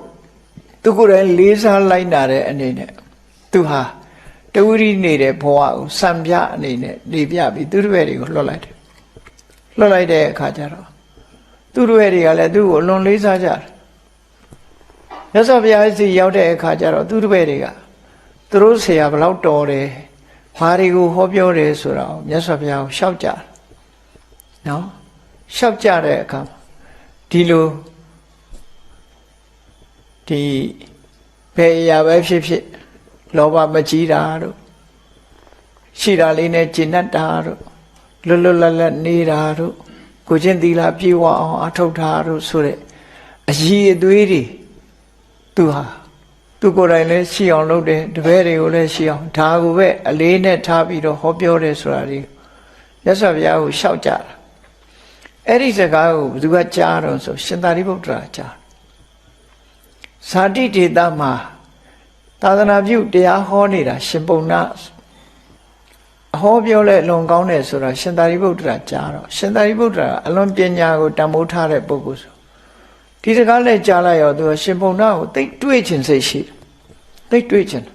သူကိုယ်တိုင်လေးစားလိုက်နာတဲ့အနေနဲ့သူဟာတဝိရိနေတဲ့ဘဝကိုစံပြအနေနဲ့နေပြပြီးသူတို့တွေကိုလွှတ်လိုက်တယ်လွှတ်လိုက်တဲ့အခါကျတော့သူတို့တွေကလည်းသူ့ကိုအလွန်လေးစားကြတယ်မြတ်စွာဘုရားစီရောက်တဲ့အခါကျတော့သူတို့တွေကသူတို့ဆရာဘယ်လောက်တော်တယ်ဘာတွေကိုဟောပြောတယ်ဆိုတာကိုမြတ်စွာဘုရားကိုရှောက်ကြတယ်နော်ရှောက်ကြတဲ့အခါဒီလိုဒီဘယ်အရာပဲဖြစ်ဖြစ်လောဘမကြီးတာတို့ရှိတာလေးနဲ့ကျင့်တတ်တာတို့လွတ်လွတ်လပ်လပ်နေတာတို့ကိုချင်းသီလပြေဝအောင်အထောက်ထားတို့ဆိုတဲ့အည်အသွေးတွေသူဟာသူကိုယ်တိုင်လည်းရှိအောင်လုပ်တယ်တပည့်တွေကိုလည်းရှိအောင်ဒါကိုပဲအလေးနဲ့ထားပြီးတော့ဟောပြောတယ်ဆိုတာဒီမြတ်စွာဘုရားကိုရှောက်ကြတာအဲ့ဒီစကားကိုဘယ်သူကကြားတော့ဆိုရှင်သာရိပုတ္တရာကြားဇာတိဒေသမှာသာသနာပြုတရားဟောနေတာရှင်ပုံနာအဟောပြောလဲအလွန်ကောင်းတယ်ဆိုတာရှင်သာရိပုတ္တရာကြားတော့ရှင်သာရိပုတ္တရာအလွန်ပညာကိုတန်ဖိုးထားတဲ့ပုဂ္ဂိုလ်ဆိုဒီစကားလည်းကြားလိုက်ရောသူကရှင်ပုံနာကိုသိတွေးချင်စိတ်ရှိတယ်သိတွေးချင်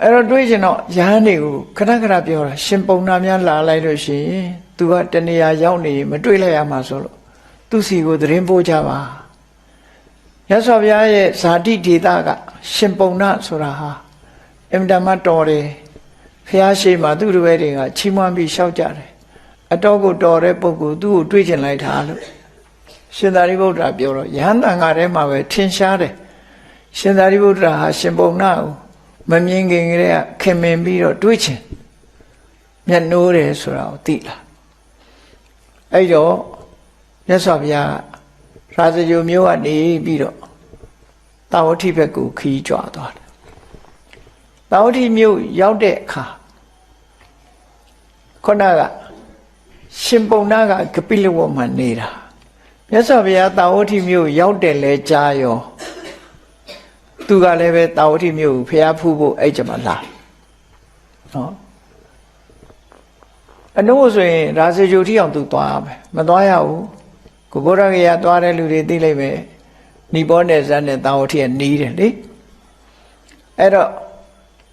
အဲ့တော့တွေးချင်တော့ယဟန်တွေကိုခဏခဏပြောတာရှင်ပုံနာများလာလိုက်လို့ရှိရင်သူကတနေရာရောက်နေမတွေးလိုက်ရမှာဆိုလို့သူစီကိုသတင်းပို့ကြပါမြတ်စွာဘုရားရဲ့ဇာတိဒေသကရှင်ပုံနာဆိုတာဟာအင်တမတော်တယ်ဘုရားရှိခိုးသူတို့တွေကချီးမွမ်းပြီးရှောက်ကြတယ်အတော်ကိုတော်တဲ့ပုဂ္ဂိုလ်သူ့ကိုတွေးချင်လိုက်တာလို့ရှင်သာရိပုတ္တရာပြောတော့ယဟန်တန်ဃာထဲမှာပဲထင်ရှားတယ်ရှင်သာရိပုတ္တရာဟာရှင်ပုံနာကိုမမြင်ခင်ကတည်းကခင်မင်ပြီးတော့တွေးချင်မျက်နှိုးတယ်ဆိုတာကိုသိလာအဲ့တော့မြတ်စွာဘုရားရာဇဂိုမြို့ကနေပြီးတော့တာဝတိဘက်ကိုခီးကြွသွားတယ်တာဝတိမြို့ရောက်တဲ့အခါခုနကရှင်ပုံနာကကပိလဝတ်မှာနေတာမြတ်စွာဘုရားတာဝတိမြို့ရောက်တယ်လဲကြားရောသူကလည်းပဲတာဝတိမြို့ကိုဖျားဖူးဖို့အဲ့ကြမှာလာနော်အနုဆိုရင်ရာဇဂိုထိအောင်သူသွားမယ်မသွားရဘူးကိုဗုဒ္ဓဂယာသွားတဲ့လူတွေသိလိုက်မယ်နိဘောနယ်ဇာနဲ့တာဝတိကနီးတယ်လေအဲ့တော့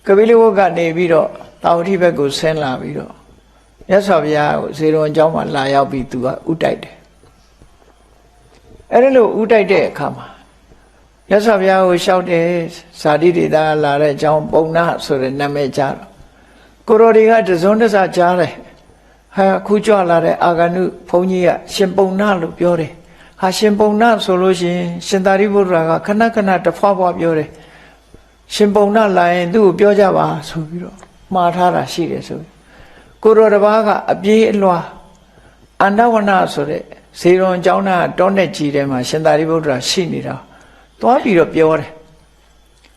ကပိလဝတ်ကနေပြီးတော့တာဝတိဘက်ကိုဆင်းလာပြီးတော့မြတ်စွာဘုရားကိုဇေရုံအကြောင်းမှာလာရောက်ပြီးသူကဥတိုက်တယ်အဲ့ဒါလို့ဥတိုက်တဲ့အခါမှာမြတ်စွာဘုရားကိုလျှောက်တယ်ဇာတိဒေသလာတဲ့အကြောင်းပုံနာဆိုတဲ့နာမည်ကြားတော့ကိုရော်တွေကတစွန်းတစကြားတယ်ဟာခုကြွလာတဲ့အာဂန္တုဘုန်းကြီးကရှင်ပုံနာလို့ပြောတယ်ဟာရှင်ပုံနာဆိုလို့ရှိရင်ရှင်သာရိပုတ္တရာကခဏခဏတဖွာဖွာပြောတယ်ရှင်ပုံနာလာရင်သူ့ကိုပြောကြပါဆိုပြီးတော့မှားထားတာရှိတယ်ဆိုပြီးကိုရော်တစ်ပါးကအပြေးအလွှာအန္တဝနဆိုတဲ့ဇေရုံအကြောင်းသားတောနဲ့ကြီးထဲမှာရှင်သာရိပုတ္တရာရှိနေတာသွားပြီးတော့ပြောတယ်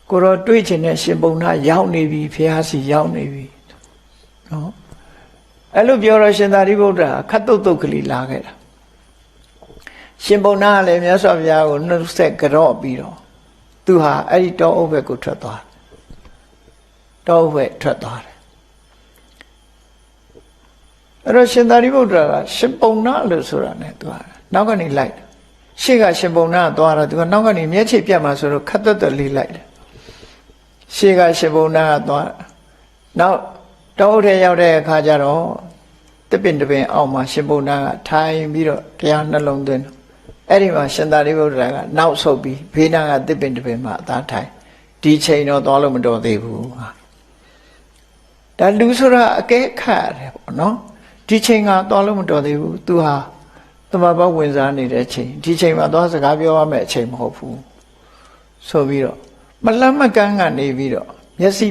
ကိုရောတွေးချင်တဲ့ရှင်ပုံနာရောက်နေပြီဖះစီရောက်နေပြီနော် အဲ့လိုပြောတော့ရှင်သာရိပုတ္တရာခတ်တုတ်တုတ်ကလေးလာခဲ့တာရှင်ပုံနာကလည်းမြတ်စွာဘုရားကိုနှုတ်ဆက်ကြော့ပြီးတော့သူဟာအဲ့ဒီတောအုပ်ဘက်ကိုထွက်သွားတောအုပ်ဘက်ထွက်သွားတယ်အဲ့တော့ရှင်သာရိပုတ္တရာကရှင်ပုံနာလို့ဆိုတာ ਨੇ သူကနောက်ကနေလိုက်ရှေ့ကရှင်ပုံနာကသွားတော့သူကနောက်ကနေမျက်ခြေပြတ်မှာဆိုတော့ခတ်သွက်လေးလိုက်တယ်ရှေ့ကရှင်ပုံနာကသွားနောက်တောအုပ်ထဲရောက်တဲ့အခါကျတော့တပင်တပင်အောက်မှာရှင်ပုံနာကထိုင်ပြီးတော့တရားနှလုံးသွင်းအဲ့ဒီမှာရှင်သာရိပုတ္တရာကနောက်ဆုတ်ပြီးဘေးနာကတပင်တပင်မှာအသာထိုင်ဒီချိန်တော့သွားလို့မတော်သေးဘူးဟာဒါလူဆိုတာအကဲခတ်ရတယ်ပေါ့နော်ဒီချိန်ကသွားလို့မတော်သေးဘူးသူဟာသမဘဝင်စားနေတဲ့ချိန်ဒီချိန်မှာသွားစကားပြောရမယ့်အချိန်မဟုတ်ဘူးဆိုပြီးတော့မလတ်မကန်းကနေပြီးတော့မျက်စိ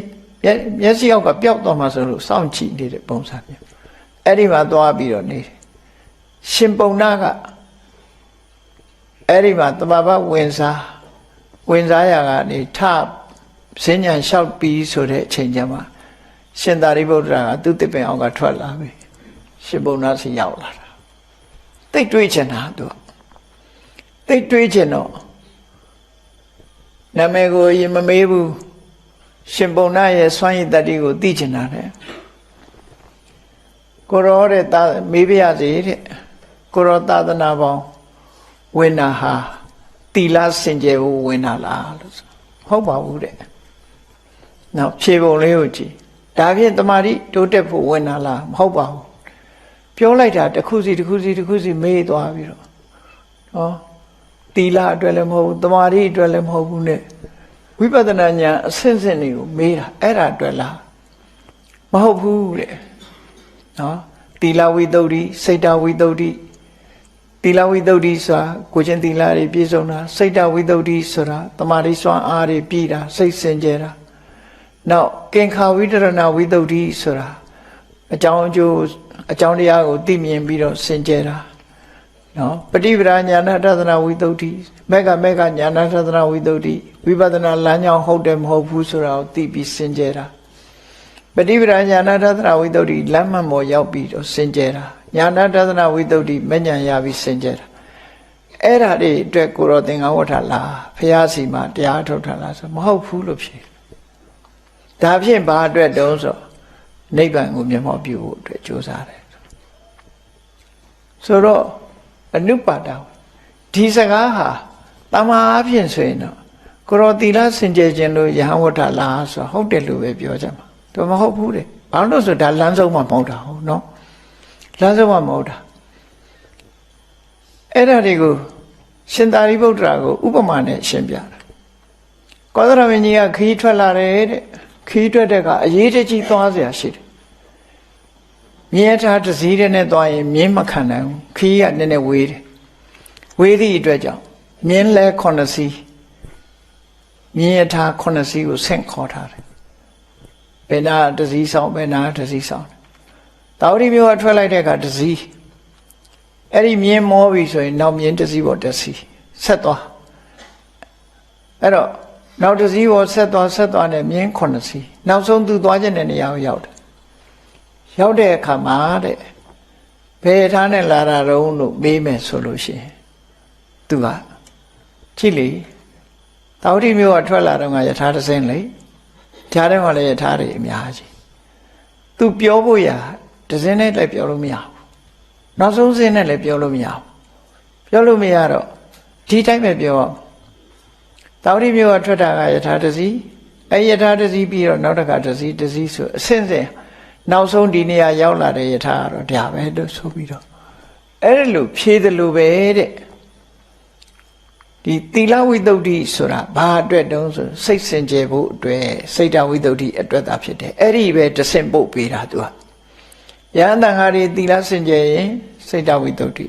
အောက်ကပျောက်သွားမှဆိုလို့စောင့်ကြည့်နေတဲ့ပုံစံမျိုးအဲ့ဒီမှာသွားပြီးတော့နေတယ်ရှင်ပုံနာကအဲ့ဒီမှာသမဘဝင်စားရကနေထစဉ္ညာလျှောက်ပြီးဆိုတဲ့အချိန်ကျမှရှင်သာရိပုတ္တရာကသူ့တစ်ပင်အောက်ကထွက်လာပြီရှင်ပုံနာစီရောက်လာတာတိတ်တွေးချင်တာသူတိတ်တွေးချင်တော့နာမည်ကိုရင်မမေးဘူးရှင်ပုံနာရဲ့စွမ်းရည်တတ္တိကိုသိချင်တာတဲ့ကိုရောတဲ့မေးပြရစီတဲ့ကိုရောသာသနာပေါင်းဝင်တာဟာတီလာစင်ကြယ်ဖို့ဝင်တာလားလို့ဟုတ်ပါဘူးတဲ့နောက်ဖြေပုံလေးကိုကြည့်ဒါဖြင့်တမာတိတိုးတက်ဖို့ဝင်တာလားမဟုတ်ပါဘူးပြောလိုက်တာတစ်ခုစီမေးသွားပြီးတော့ဟောတီလာအတွက်လည်းမဟုတ်ဘူးတမာတိအတွက်လည်းမဟုတ်ဘူးနဲ့ဝိပဿနာဉာဏ်အဆင့်တွေကိုမေးတာအဲ့ဒါအတွက်လားမဟုတ်ဘူးတဲ့နော်တီလာဝိသုဒ္ဓိစိတ်တဝိသုဒ္ဓိတီလာဝိသုဒ္ဓိဆိုတာကိုချင်းတီလာတွေပြည့်စုံတာစိတ်တဝိသုဒ္ဓိဆိုတာတမာတိစွမ်းအားတွေပြည့်တာစိတ်စင်ကြယ်တာနောက်ကင်္ခာဝိတရဏဝိသုဒ္ဓိဆိုတာအကြောင်းအကျိုးအကြောင်းတရားကိုသိမြင်ပြီးတော့စင်ကြယ်တာနော်ပฏิပဒါဉာဏတသနာဝိသုဒ္ဓိမေဃဉာဏတသနာဝိသုဒ္ဓိဝိပဿနာလမ်းကြောင်းဟုတ်တယ်မဟုတ်ဘူးဆိုတာကိုသိပြီးစင်ကြယ်တာပฏิပဒါဉာဏတသနာဝိသုဒ္ဓိလမ်းမှန်ပေါ်ရောက်ပြီးတော့စင်ကြယ်တာဉာဏတသနာဝိသုဒ္ဓိမဉဏ်ရပြီးစင်ကြယ်တာအဲ့ဒါတွေအတွက်ကိုရောသင်္ကန်းဝဋ္ဌလားဘုရားစီမှာတရားထုတ်တာလားဆိုမဟုတ်ဘူးလို့ဖြေဒါဖြင့်ဘာအတွက်တုံးဆိုနိဗ္ဗာန်ကိုမျက်မှောက်ပြုဖို့အတွက်ကြိုးစားတယ်ဆိုတော့အနုပါဒဒီစကားဟာတမာအဖြစ်ဆိုရင်တော့ကိုရောသီလစင်ကြယ်ခြင်းလို့ယဟန်ဝဋ္ဌလားဆိုဟုတ်တယ်လို့ပဲပြောကြမှာဒါမဟုတ်ဘူးတဲ့ဘာလို့ဆိုဒါလမ်းဆုံးမှမဟုတ်တာဟုတ်နော်လမ်းဆုံးမှမဟုတ်တာအဲ့ဒါတွေကိုရှင်သာရိပုတ္တရာကိုဥပမာနဲ့ရှင်းပြတာကောသရမင်းကြီးကခီးထွက်လာတယ်တဲ့ခီးထွက်တဲ့ကအရေးတကြီးသွားเสียရှိတယ်မြဲထားတစည်းတဲ့နဲ့သွားရင်မြင်းမခံနိုင်ဘူးခီးကနည်းနည်းဝေးတယ်ဝေးသည့်အတွက်ကြောင့်မြင်းလဲ9စီးမြင်းရထား9စီးကိုဆင့်ခေါ်ထားတယ်ဘယ်နာတစည်းဆောင်ဘယ်နာတစည်းဆောင်တာဝတိမျိုးကထွက်လိုက်တဲ့အခါတစည်းအဲ့ဒီမြင်းမောပြီဆိုရင်နောက်မြင်းတစည်းပေါ်တစည်းဆက်သွားအဲ့တော့နောက်တစည်းပေါ်ဆက်သွားနဲ့မြင်း9စီးနောက်ဆုံးသူသွားခြင်းတဲ့နေရာကိုရောက်တယ်ရောက်တဲ့အခါမှာတဲ့ဘယ်ထားနဲ့လာတာတုံးလို့မေးမယ်ဆိုလို့ရှိရင်သူကကြည့်လေတာဝတိမျိုးကထွက်လာတော့ကယထာတစင်းလေကြားထဲမှာလည်းယထာတွေအများကြီးသူပြောဖို့ရာတစင်းနဲ့လည်းပြောလို့မရဘူးနောက်ဆုံးစင်းနဲ့လည်းပြောလို့မရဘူးပြောလို့မရတော့ဒီတိုင်းပဲပြောတာဝတိမျိုးကထွက်တာကယထာတစီအဲယထာတစီပြီးတော့နောက်တစ်ခါတစီဆိုအစင်းစင်းနောက်ဆုံးဒီနေရာရောက်လာတဲ့ယထာကတော့ဒါပဲလို့ဆိုပြီးတော့အဲ့ဒါလို့ဖြေတယ်လို့ပဲတဲ့ဒီသီလဝိသုဒ္ဓိဆိုတာဘာအတွက်တုံးဆိုစိတ်စင်ကြယ်ဖို့အတွက်စိတ်တဝိသုဒ္ဓိအတွက်သာဖြစ်တယ်အဲ့ဒီပဲတဆင့်ပုတ်ပေးတာသူကယဟန်တန်ဃာတွေသီလစင်ကြယ်ရင်စိတ်တဝိသုဒ္ဓိ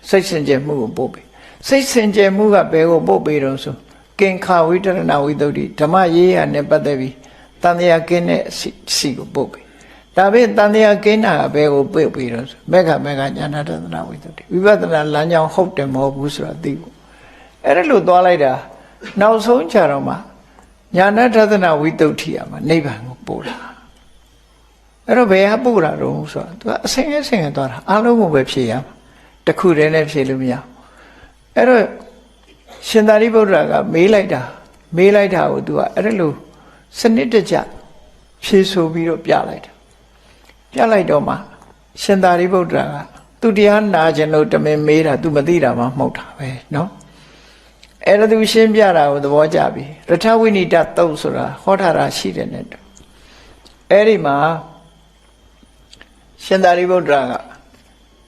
စိတ်စင်ကြယ်မှုကိုပုတ်ပေးစိတ်စင်ကြယ်မှုကဘယ်ကိုပုတ်ပေးတော့ဆိုကင်္ခာဝိတရဏဝိသုဒ္ဓိဓမ္မရေးရနဲ့ပတ်သက်ပြီးတန်တရားကင်းတဲ့စီကိုပုတ်ပေးဒါပေမဲ့တန်တရားကင်းတာဘယ်ကိုပုတ်ပေးတော့ဆိုမေဃဉာဏတသနာဝိသုဒ္ဓိဝိပဿနာလမ်းကြောင်းဟုတ်တယ်မဟုတ်ဘူးဆိုတာသိဖို့အဲ့ဒါလို့သွားလိုက်တာနောက်ဆုံးကြတော့မှညာဏထသနာဝိသုဒ္ဓိမှာနိဗ္ဗာန်ကိုပို့တာ အဲ့တော့ဘယ်ဟာပို့တာတော့ဆိုတော့သူကအစင်အစင်သွားတာအားလုံးကိုပဲဖြေရမှာတခုတည်းနဲ့ဖြေလို့မရအဲ့တော့ရှင်သာရိပုတ္တရာကမေးလိုက်တာကိုသူကအဲ့လိုစနစ်တကျဖြေဆိုပြီးတော့ပြလိုက်တော့မှရှင်သာရိပုတ္တရာကသူတရားနာခြင်းလို့တမင်မေးတာသူမသိတာမှမဟုတ်တာပဲเนาะအဲ့ဒါသူရှင်းပြတာကိုသဘောကျပြီရထဝိနိတသုတ်ဆိုတာဟောထားတာရှိတယ်နဲ့အဲ့ဒီမှာရှင်သာရိပုတ္တရာက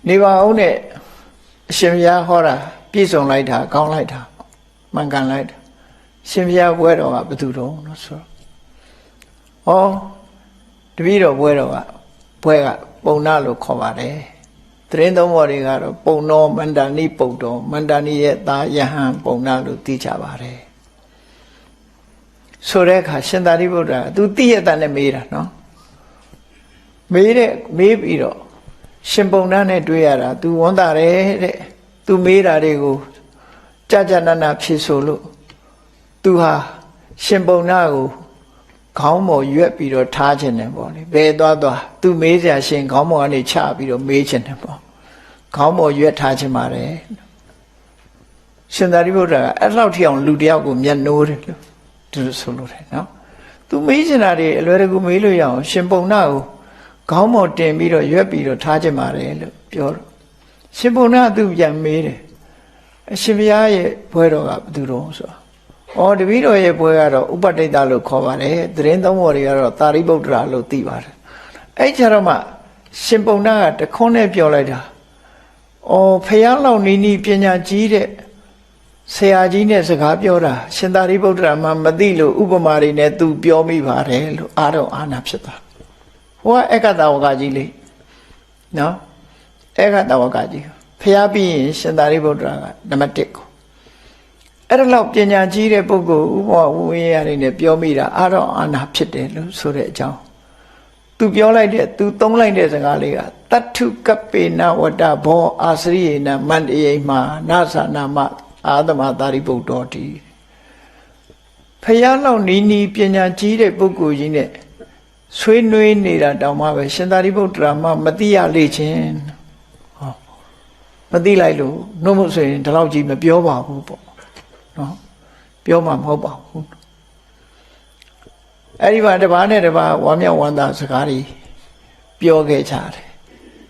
နေပါအောင်နဲ့အရှင်ဘုရားဟောတာပြည့်စုံလိုက်တာကောင်းလိုက်တာမှန်ကန်လိုက်တာရှင်ဘုရားဘွဲတော်ကဘယ်သူတော့လို့ဆိုတော့ဩတပည့်တော်ဘွဲတော်ကဘွဲကပုံနာလို့ခေါ်ပါတယ်သတင်းသုံးပေါ်တွေကတော့ပုံတော်မန္တန်နိပုတ်တော်မန္တန်နိရဲ့သားယဟန်ပုံနာလို့သိကြပါတယ်ဆိုတဲ့အခါရှင်သာရိပုတ္တရာသူသိရတဲ့နဲ့မေးတာနော်မေးပြီးတော့ရှင်ပုံနာနဲ့တွေ့ရတာ तू ဝန်တာတယ်တဲ့ तू မေးတာတွေကိုကြာနာဖြေဆိုလို့ तू ဟာရှင်ပုံနာကိုခေါင်းပေါ်ရွက်ပြီးတော့ထားခြင်းတယ်ပေါ့လေဘယ်သွား तू မေးစရာရှင်ခေါင်းပေါ်ကနေချပြီးတော့မေးခြင်းတယ်ပေါ့ခေါင်းပေါ်ရွက်ထားခြင်းပါတယ်ရှင်သာရိပုတ္တရာကအဲ့လောက်ထိအောင်လူတယောက်ကိုမျက်နှိုးတယ်လို့သူဆိုလို့တယ်နော် तू မေးချင်တာတွေအလွယ်တကူမေးလို့ရအောင်ရှင်ပုံနာကိုခေါင်းပေါ်တင်ပြီးတော့ရွက်ပြီးတော့ထားခြင်းပါတယ်လို့ပြောတော့ရှင်ပုံနာသူပြန်မေးတယ်အရှင်ဘုရားရဲ့ဘွဲတော်ကဘယ်သူတော့ဆိုတော့တပည့်တော်ရဲ့ဘွဲကတော့ဥပဋိတ္တလို့ခေါ်ပါတယ်သတင်းသုံးပေါ်တွေကတော့သာရိပုတ္တရာလို့သိပါတယ်အဲ့ကြတော့မှရှင်ပုံနာကတခွန်းနဲ့ပြောလိုက်တာဖယားလောက်နီးနီးပညာကြီးတဲ့ဆရာကြီးနဲ့စကားပြောတာရှင်သာရိပုတ္တရာမှမသိလို့ဥပမာတွေနဲ့သူပြောမိပါတယ်လို့အားတော့အာနာဖြစ်သွားဟိုကဧကတဝကကြီးလေနော်ဧကတဝကကြီးဖျားပြီးရင်ရှင်သာရိပုတ္တရာကနံပါတ်1ကိုအဲ့ဒါလောက်ပညာကြီးတဲ့ပုဂ္ဂိုလ်ဥပဝိယတွေနဲ့ပြောမိတာအားတော့အာနာဖြစ်တယ်လို့ဆိုတဲ့အကြောင်းသူပြောလိုက်တဲ့သူသုံးလိုက်တဲ့စကားလေးကတတ္ထုကပ္ပေနဝတ္တဘောအာစရိယေနမန္တယေမှာနာသနာမအာသမသာရိပုတ္တောတိဖျားလောက်နီးနီးပညာကြီးတဲ့ပုဂ္ဂိုလ်ကြီးနဲ့ဆွေးနွေးနေတာတောင်မှပဲရှင်သာရိပုတ္တရာမှမသိရလေချင်းဟောမသိလိုက်လို့နှုတ်မို့ဆိုရင်ဒီလောက်ကြီးမပြောပါဘူးပေါ့နော်ပြောမှမဟုတ်ပါဘူးအဲ့ဒီမှာတစ်ပါးနဲ့တစ်ပါးဝါမြောက်ဝမ်းသာစကားတွေပြောခဲ့ကြတယ်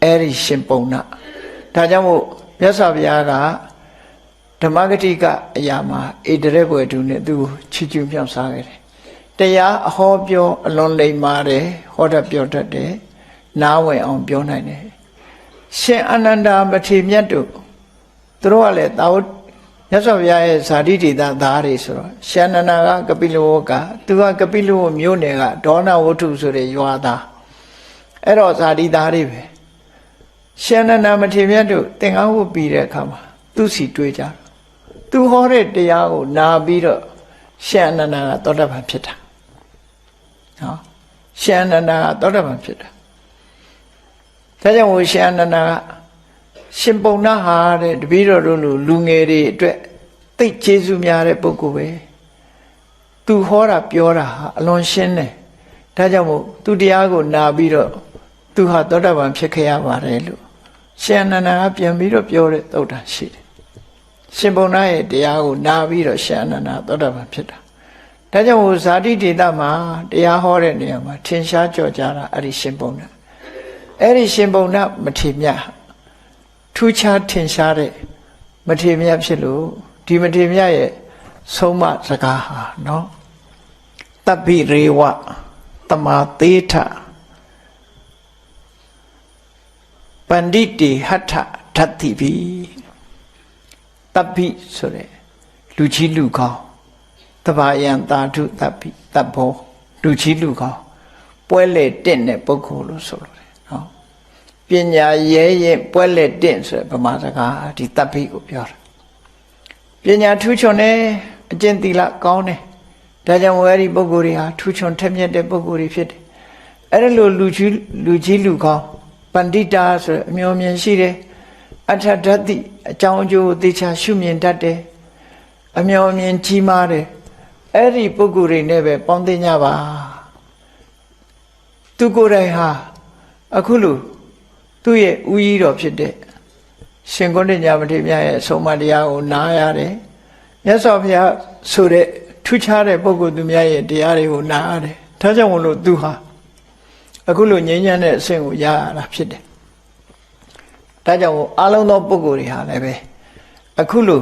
အဲ့ဒီရှင်ပုံနာဒါကြောင့်မို့မြတ်စွာဘုရားကဓမ္မဂတိကအရာမှာဣတရေဘွယ်သူနဲ့သူချီးကျူးမြောက်စားခဲ့တယ်တရားအဟောပြောအလွန်လိမ္မာတယ်ဟောတတ်ပြောတတ်တယ်နားဝင်အောင်ပြောနိုင်တယ်ရှင်အာနန္ဒာမထေမြတ်တို့သူတို့ကလည်းသာဝတ္မြတ်စွာဘုရားရဲ့ဇာတိတေသသားတွေဆိုတော့ရှင်အာနန္ဒာကကပိလဝကသူကကပိလဝမြို့နယ်ကဒေါနဝတ္ထုဆိုတဲ့ရွာသားအဲ့တော့ဇာတိသားတွေပဲရှင်အာနန္ဒာမထေမြတ်တို့သင်္ကန်းဝတ်ပြီးတဲ့အခါမှာသူစီတွေ့ကြသူဟောတဲ့တရားကိုနာပြီးတော့ရှင်အာနန္ဒာကသောတပန်ဖြစ်တာနော်ရှင်အာနန္ဒာကသောတပန်ဖြစ်တာဒါကြောင့်ရှင်အာနန္ဒာကရှင်ပုံနာဟာတဲ့တပည့်တော်တို့လူငယ်တွေအတွက်သိကျေးဇူးများတဲ့ပုဂ္ဂိုလ်ပဲသူဟောတာပြောတာဟာအလွန်ရှင်းတယ်ဒါကြောင့်မို့သူတရားကိုနာပြီးတော့သူဟာသောတပန်ဖြစ်ခဲ့ရပါတယ်လို့ရှင်အာနန္ဒာကပြန်ပြီးတော့ပြောတဲ့သုတ်တာရှိတယ်ရှင်ပုံနာရဲ့တရားကိုနာပြီးတော့ရှင်အာနန္ဒာသောတပန်ဖြစ်တာဒါကြောင့်မို့ဇာတိဒေသမှာတရားဟောတဲ့နေရာမှာထင်ရှားကြော်ကြတာအဲ့ဒီရှင်ပုံနာအဲ့ဒီရှင်ပုံနာမထေမြတ်ထူးခြားထင်ရှားတဲ့မထေမြတ်ဖြစ်လို့ဒီမထေမြတ်ရဲ့ဆုံးမစကားဟာနော်တပ္ပိရေဝတမသေးထပန္တိတေဟထဓတ္တိပိတပ္ပိဆိုတဲ့လူကြီးလူကောင်းတဘာယံသာဓုတပ္ပိတပ္ဘောလူကြီးလူကောင်းပွဲလေတင့်တဲ့ပုဂ္ဂိုလ်လို့ဆိုလို့တယ်နော်ပညာရဲရင်ပွဲလေတင့်ဆိုတဲ့ဗမာစကားဒီတပ္ပိကိုပြောတာပညာထူးချွန်တယ်အကျင့်သီလကောင်းတယ်ဒါကြောင့်ဝဲဒီပုဂ္ဂိုလ်တွေဟာထူးချွန်ထက်မြက်တဲ့ပုဂ္ဂိုလ်တွေဖြစ်တယ်အဲ့ဒါလိုလူကြီးလူကောင်းပန္တိတာဆိုတဲ့အမျိုးမြင်ရှိတယ်အထဓတ္တိအကြောင်းအကျိုးသိချာရှုမြင်တတ်တယ်အမျှော်မြင်ကြီးမားတယ်အဲ့ဒီပုဂ္ဂိုလ်တွေနဲ့ပဲပေါင်းသိကြပါသူကိုယ်တိုင်ဟာ အခုလိုသူ့ရဲ့ဥကြီးတော်ဖြစ်တဲ့ရှင်ကုဏ္ဏညာမထေရမြတ်ရဲ့အဆုံးအမတရားကိုနားရတယ်မြတ်စွာဘုရားဆိုတဲ့ထူးခြားတဲ့ပုဂ္ဂိုလ်သူများရဲ့တရားတွေကိုနားရတယ်ဒါကြောင့်မလို့သူဟာအခုလိုငြိမ်းချမ်းတဲ့အဆင့်ကိုရရတာဖြစ်တယ်ဒါကြောင့်အလုံးသောပုဂ္ဂိုလ်တွေဟာလည်းပဲအခုလို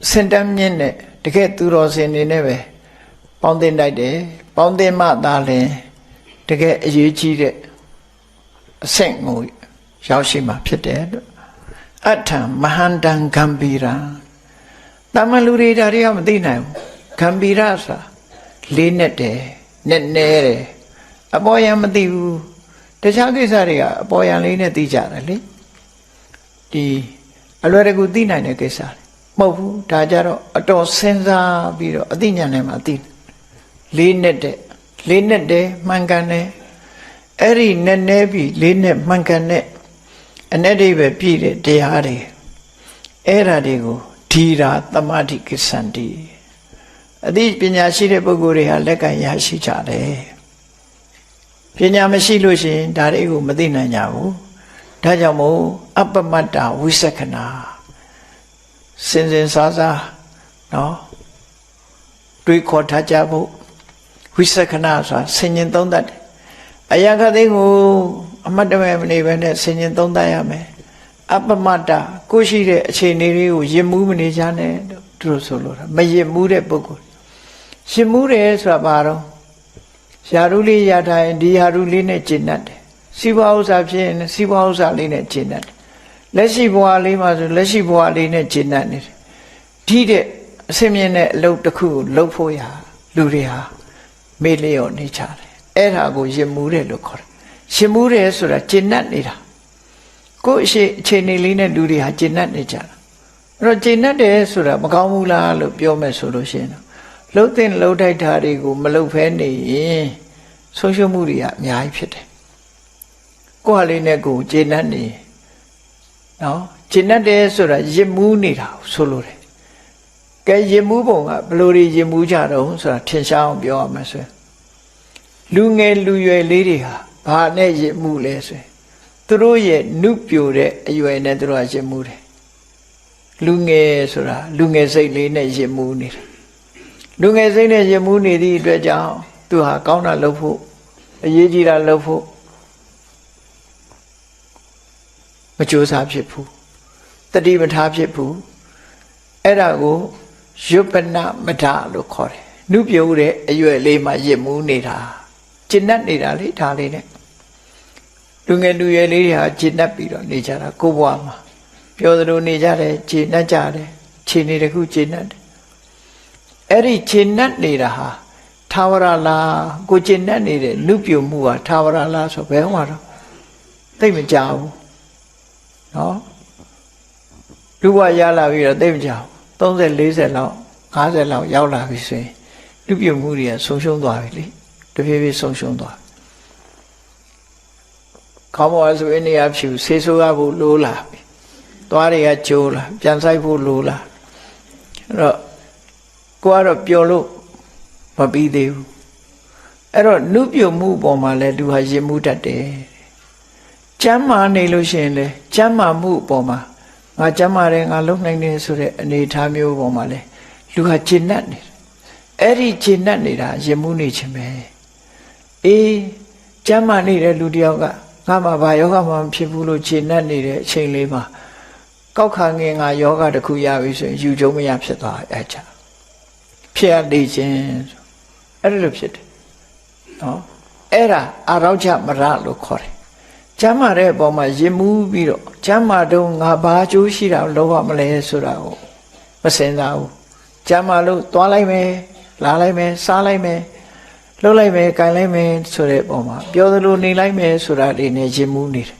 စင်တမ်းမြင့်တဲ့တကယ်သူတော်စင်နေနဲ့ပဲပေါင်းတင်တိုက်တယ်ပေါင်းတင်မှသာလျှင်တကယ်အရေးကြီးတဲ့အဆင့်ကိုရောက်ရှိမှာဖြစ်တယ်အထံမဟန္တံဂမ်ဘီရာတမန်လူတွေဒါတွေကမသိနိုင်ဘူးဂမ်ဘီရာဆိုတာလေးနဲ့တယ်နဲ့နဲတယ်အပေါ်ယံမသိဘူးတခြားကိစ္စတွေကအပေါ်ယံလေးနဲ့သိကြတယ်လေဒီအလွယ်တကူသိနိုင်တဲ့ကိစ္စတွေမဟုတ်ဘူးဒါကြတော့အတော်စဉ်းစားပြီးတော့အသိဉာဏ်နဲ့မှသိလေးနဲ့တယ်မှန်ကန်တယ်အဲ့ဒီနဲ့နဲပြီးလေးနဲ့မှန်ကန်တဲ့အ내တွေပဲပြည့်တဲ့တရားတွေအဲ့ဓာတွေကိုဓီရာသမာဓိကိစ္ဆန္တိအသိပညာရှိတဲ့ပုဂ္ဂိုလ်တွေဟာလက်ကင်ရရှိကြတယ်ပညာမရှိလို့ရှိရင်ဒါတွေကိုမသိနိုင်ကြဘူးဒါကြောင့်မို့အပ္ပမတ္တဝိသက္ခဏာစင်စင်စားစားနော်တွေးခေါ်ထားကြဖို့ဝိသက္ခဏာဆိုတာဆင်ញင်သုံးတတ်တယ်အရာခသိကိုအမတ်တမဲ့မနေဘဲနဲ့ဆင်ញင်သုံးတတ်ရမယ်အပ္ပမတ္တကိုရှိတဲ့အခြေအနေလေးကိုယဉ်မှုမနေကြနဲ့သူတို့ဆိုလို့မယဉ်မှုတဲ့ပုဂ္ဂိုလ်ယဉ်မှုတယ်ဆိုတာဘာတော့ယာရုလေးရထားရင်ဒီယာရုလေးနဲ့ကျင့်တတ်တယ်စီးပွားဥစ္စာဖြစ်ရင်စီးပွားဥစ္စာလေးနဲ့ကျင့်တတ်တယ်လက်ရှိဘဝလေးမှာဆိုလက်ရှိဘဝလေးနဲ့ကျင့်တတ်နေတယ်ဒီတဲ့အစင်မြင့်တဲ့အလုပ်တစ်ခုကိုလုပ်ဖို့ရလူတွေဟာမေ့လျော့နေကြတယ်အဲ့ဒါကိုယဉ်မှုတယ်လို့ခေါ်တယ်ယဉ်မှုတယ်ဆိုတာကျင့်တတ်နေတာကိုယ့်အခြေအနေလေးနဲ့လူတွေဟာကျင့်တတ်နေကြတာအဲ့တော့ကျင့်တတ်တယ်ဆိုတာမကောင်းဘူးလားလို့ပြောမယ်ဆိုလို့ရှိရင်လှုပ်တဲ့လှုပ်ထိုက်တာတွေကိုမလှုပ်ဖဲနေရင်ဆုံးရှုံးမှုတွေကအများကြီးဖြစ်တယ်ကိုယ့်ဟာလေးနဲ့ကိုယ်ကျင့်တတ်နေနော်ကျင့်တတ်တယ်ဆိုတာယဉ်မှုနေတာဆိုလို့တယ်ကဲယဉ်မှုပုံကဘယ်လိုတွေယဉ်မှုကြတော့ဆိုတာထင်ရှားအောင်ပြောရမယ်ဆိုရင်လူငယ်လူရွယ်လေးတွေဟာဘာနဲ့ယဉ်မှုလဲဆိုရင်သူတို့ရဲ့နုပြိုတဲ့အရွယ်နဲ့သူတို့ကယဉ်မှုတယ်လူငယ်ဆိုတာလူငယ်စိတ်လေးနဲ့ယဉ်မှုနေတယ်လူငယ်စိတ်နဲ့ယဉ်မှုနေသည့်အတွက်ကြောင့်သူဟာကောင်းတာလုပ်ဖို့အရေးကြီးတာလုပ်ဖို့မကြိုးစားဖြစ်ဘူးတတိမထားဖြစ်ဘူးအဲ့ဒါကိုယုပ္ပနမထလို့ခေါ်တယ်နုပြိုတဲ့အရွယ်လေးမှာယဉ်မှုနေတာကျင့်တတ်နေတာလေဒါလေးနဲ့လူငယ်လူရွယ်လေးတွေဟာကျင့်တတ်ပြီးတော့နေကြတာကိုယ့်ဘဝမှာပြောသလိုနေကြတယ်ကျင့်တတ်ကြတယ်ခြေနေတစ်ခုကျင့်တတ်တယ်အဲ့ဒီကျင့်တတ်နေတာဟာသာဝရလားကိုကျင့်တတ်နေတဲ့နုပြိုမှုဟာသာဝရလားဆိုဘယ်မှာတော့သိမကြဘူးနော်လူဘဝရလာပြီးတော့သိမကြဘူး30 40လောက်50လောက်ရောက်လာပြီဆိုရင်နုပြိုမှုတွေကဆုံးရှုံးသွားပြီလေတဖြည်းဖြည်းဆုံးရှုံးသွားခေါင်းပေါ်ဆိုရင်နေရာဖြူဆေးဆိုးရဖို့လိုလာပြီသွားတွေကကျိုးလာပြန်ဆိုင်ဖို့လိုလာအဲ့တော့ကိုကတော့ပျော်လို့မပြီးသေးဘူးအဲ့တော့နုပြိုမှုပေါ်မှာလဲသူဟာရင်မှုတတ်တယ်ကျမ်းမာနေလို့ရှိရင်လဲကျမ်းမာမှုပေါ်မှာငါကျမ်းမာတယ်ငါလုံနိုင်တယ်ဆိုတဲ့အနေအထားမျိုးပေါ်မှာလဲလူဟာကျင့်တတ်နေတယ်အဲ့ဒီကျင့်တတ်နေတာရင်မှုနေခြင်းပဲအေးကျမ်းမာနေတဲ့လူတယောက်ကငါမှဘာယောဂမှမဖြစ်ဘူးလို့ကျင့်တတ်နေတဲ့အချိန်လေးမှာကောက်ခါငင်ငါယောဂတစ်ခုရပြီဆိုရင်ယူကျုံမရဖြစ်သွားအဲ့ချာဖြစ်ရနေခြင်းအဲ့လိုဖြစ်တယ်နော်အဲ့ဒါအာရောချမရလို့ခေါ်တယ်ကျမ်းမာတဲ့အပေါ်မှာရင်မှုပြီးတော့ကျမ်းမာတော့ငါဘာအကျိုးရှိတာလောဘမလဲဆိုတာကိုမစင်စားဘူးကျမ်းမာလို့သွားလိုက်မယ်လာလိုက်မယ်စားလိုက်မယ်လှုပ်လိုက်မယ်၊ကင်လိုက်မယ်ဆိုတဲ့ပုံမှာပြောသလိုနေလိုက်မယ်ဆိုတာတွေနဲ့ရင်မှုနေတယ်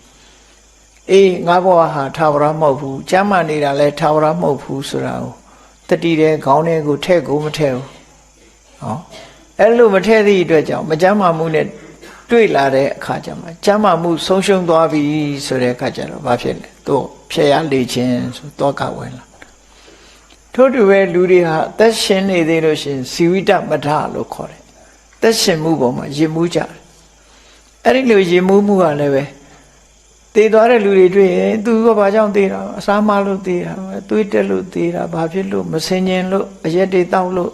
အေးငါဘဝဟာထာဝရမဟုတ်ဘူးကျမ်းမာနေတာလဲထာဝရမဟုတ်ဘူးဆိုတာကိုတတိတဲ့ခေါင်းထဲကိုထဲ့ကိုမထဲ့ဘူးဟောအဲ့လိုမထဲ့သည့်အတွက်ကြောင့်မကျမ်းမာမှုနဲ့တွေ့လာတဲ့အခါကျမှကျမ်းမာမှုဆုံးရှုံးသွားပြီဆိုတဲ့အခါကျတော့ဘာဖြစ်လဲသူဖြေရလေခြင်းဆိုတော့ကဝင်လာထို့တူပဲလူတွေဟာအသက်ရှင်နေသေးလို့ရှင်ဇီဝိတမထလို့ခေါ်တယ်သက်ရှင်မှုပေါ်မှာယဉ်မှုကြတယ် အဲ့ဒီလိုရင်မှုမှုကလည်းပဲသေသွားတဲ့လူတွေတွေ့ရင်သူကဘာကြောင့်သေတာအစာမလို့သေတာသွေးတက်လို့သေတာဘာဖြစ်လို့မစင်ញင်လို့အရက်တွေတောက်လို့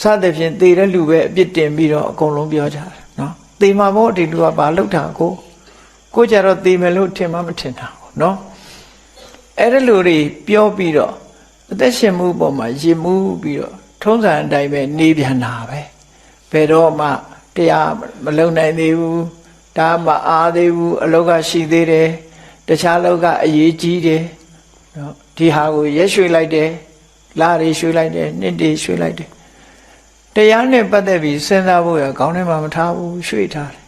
စသဖြင့်သေတဲ့လူပဲအပြစ်တင်ပြီးတော့အကုန်လုံးပြောကြတယ်နော်သေမှာပေါ့ဒီလူကဘာလုပ်တာကိုကြတော့သေမယ်လို့ထင်မှမထင်တာနော်အဲ့ဒီလူတွေပြောပြီးတော့အသက်ရှင်မှုပေါ်မှာရင်မှုပြီးတော့ထုံးစံအတိုင်းပဲနေပြန်တာပဲဘယ်တော့မှတရားမလုံနိုင်သေးဘူးဒါမအားသေးဘူးအလောကရှိသေးတယ်တခြားလောကအရေးကြီးတယ်နော်ဒီဟာကိုရက်ရွှေ့လိုက်တယ်လတွေရွှေ့လိုက်တယ်နှစ်တွေရွှေ့လိုက်တယ်တရားနဲ့ပတ်သက်ပြီးစဉ်းစားဖို့ရခေါင်းထဲမှာမထားဘူးရွှေ့ထားတယ်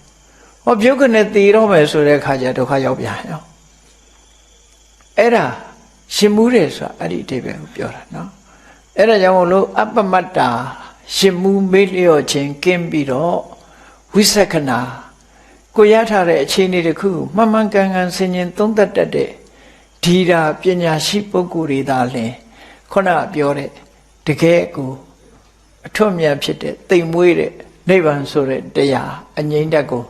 ဟောပြုတ်ကနေတည်တော့မယ်ဆိုတဲ့အခါကျဒုက္ခရောက်ပြန်ရောအဲ့ဒါရှင်မှုတယ်ဆိုတာအဲ့ဒီအဓိပ္ပာယ်ကိုပြောတာနော်အဲ့ဒါကြောင့်မို့လို့အပ္ပမတ္တာရှင်မှုမေ့လျော့ခြင်းကင်းပြီးတော့ဝိသက္ခဏာကိုရထားတဲ့အခြေအနေတစ်ခုမှန်မှန်ကန်ကန်ဆင်ញင်သုံးသပ်တတ်တဲ့ဒီတာပညာရှိပုဂ္ဂိုလ်တွေသာလျှင်ခုနပြောတဲ့တကယ်ကိုအထွတ်မြတ်ဖြစ်တဲ့တိမ်မွေးတဲ့နိဗ္ဗာန်ဆိုတဲ့တရားအငြိမ့်တက်ကို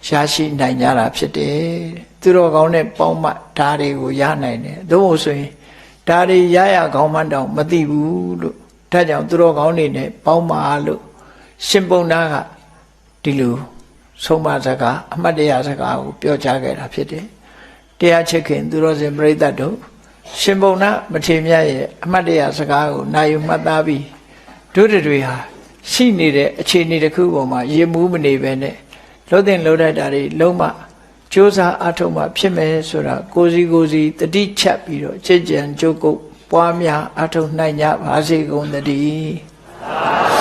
ရရှိနိုင်ကြတာဖြစ်တယ်သူတော်ကောင်းနဲ့ပေါင်းမှဒါတွေကိုရနိုင်တယ်သို့မဟုတ်ဆိုရင်ဒါတွေရကောင်းမှတောင်မသိဘူးလို့ဒါကြောင့်သူတော်ကောင်းတွေနဲ့ပေါင်းမှလို့ရှင်ပုံနာကဒီလိုဆုံးမစကားအမှတ်တရစကားကိုပြောကြားခဲ့တာဖြစ်တယ်တရားချစ်ခင်သူတော်စင်ပရိသတ်တို့ရှင်ပုံနာမထေမြတ်ရဲ့အမှတ်တရစကားကိုနာယူမှတ်သားပြီးတို့တွေဟာရှိနေတဲ့အခြေအနေတစ်ခုပေါ်မှာရေမှုမနေပဲနဲ့လှုပ်တဲ့လှုပ်တတ်တာတွေလုံးဝကြိုးစားအထောက်မှဖြစ်မယ်ဆိုတာကိုစီတတိချက်ပြီးတော့ကြည်ကြံကြုတ်ကုတ်ပွားများအထောက်နိုင်ကြပါစေကုန်သတည်း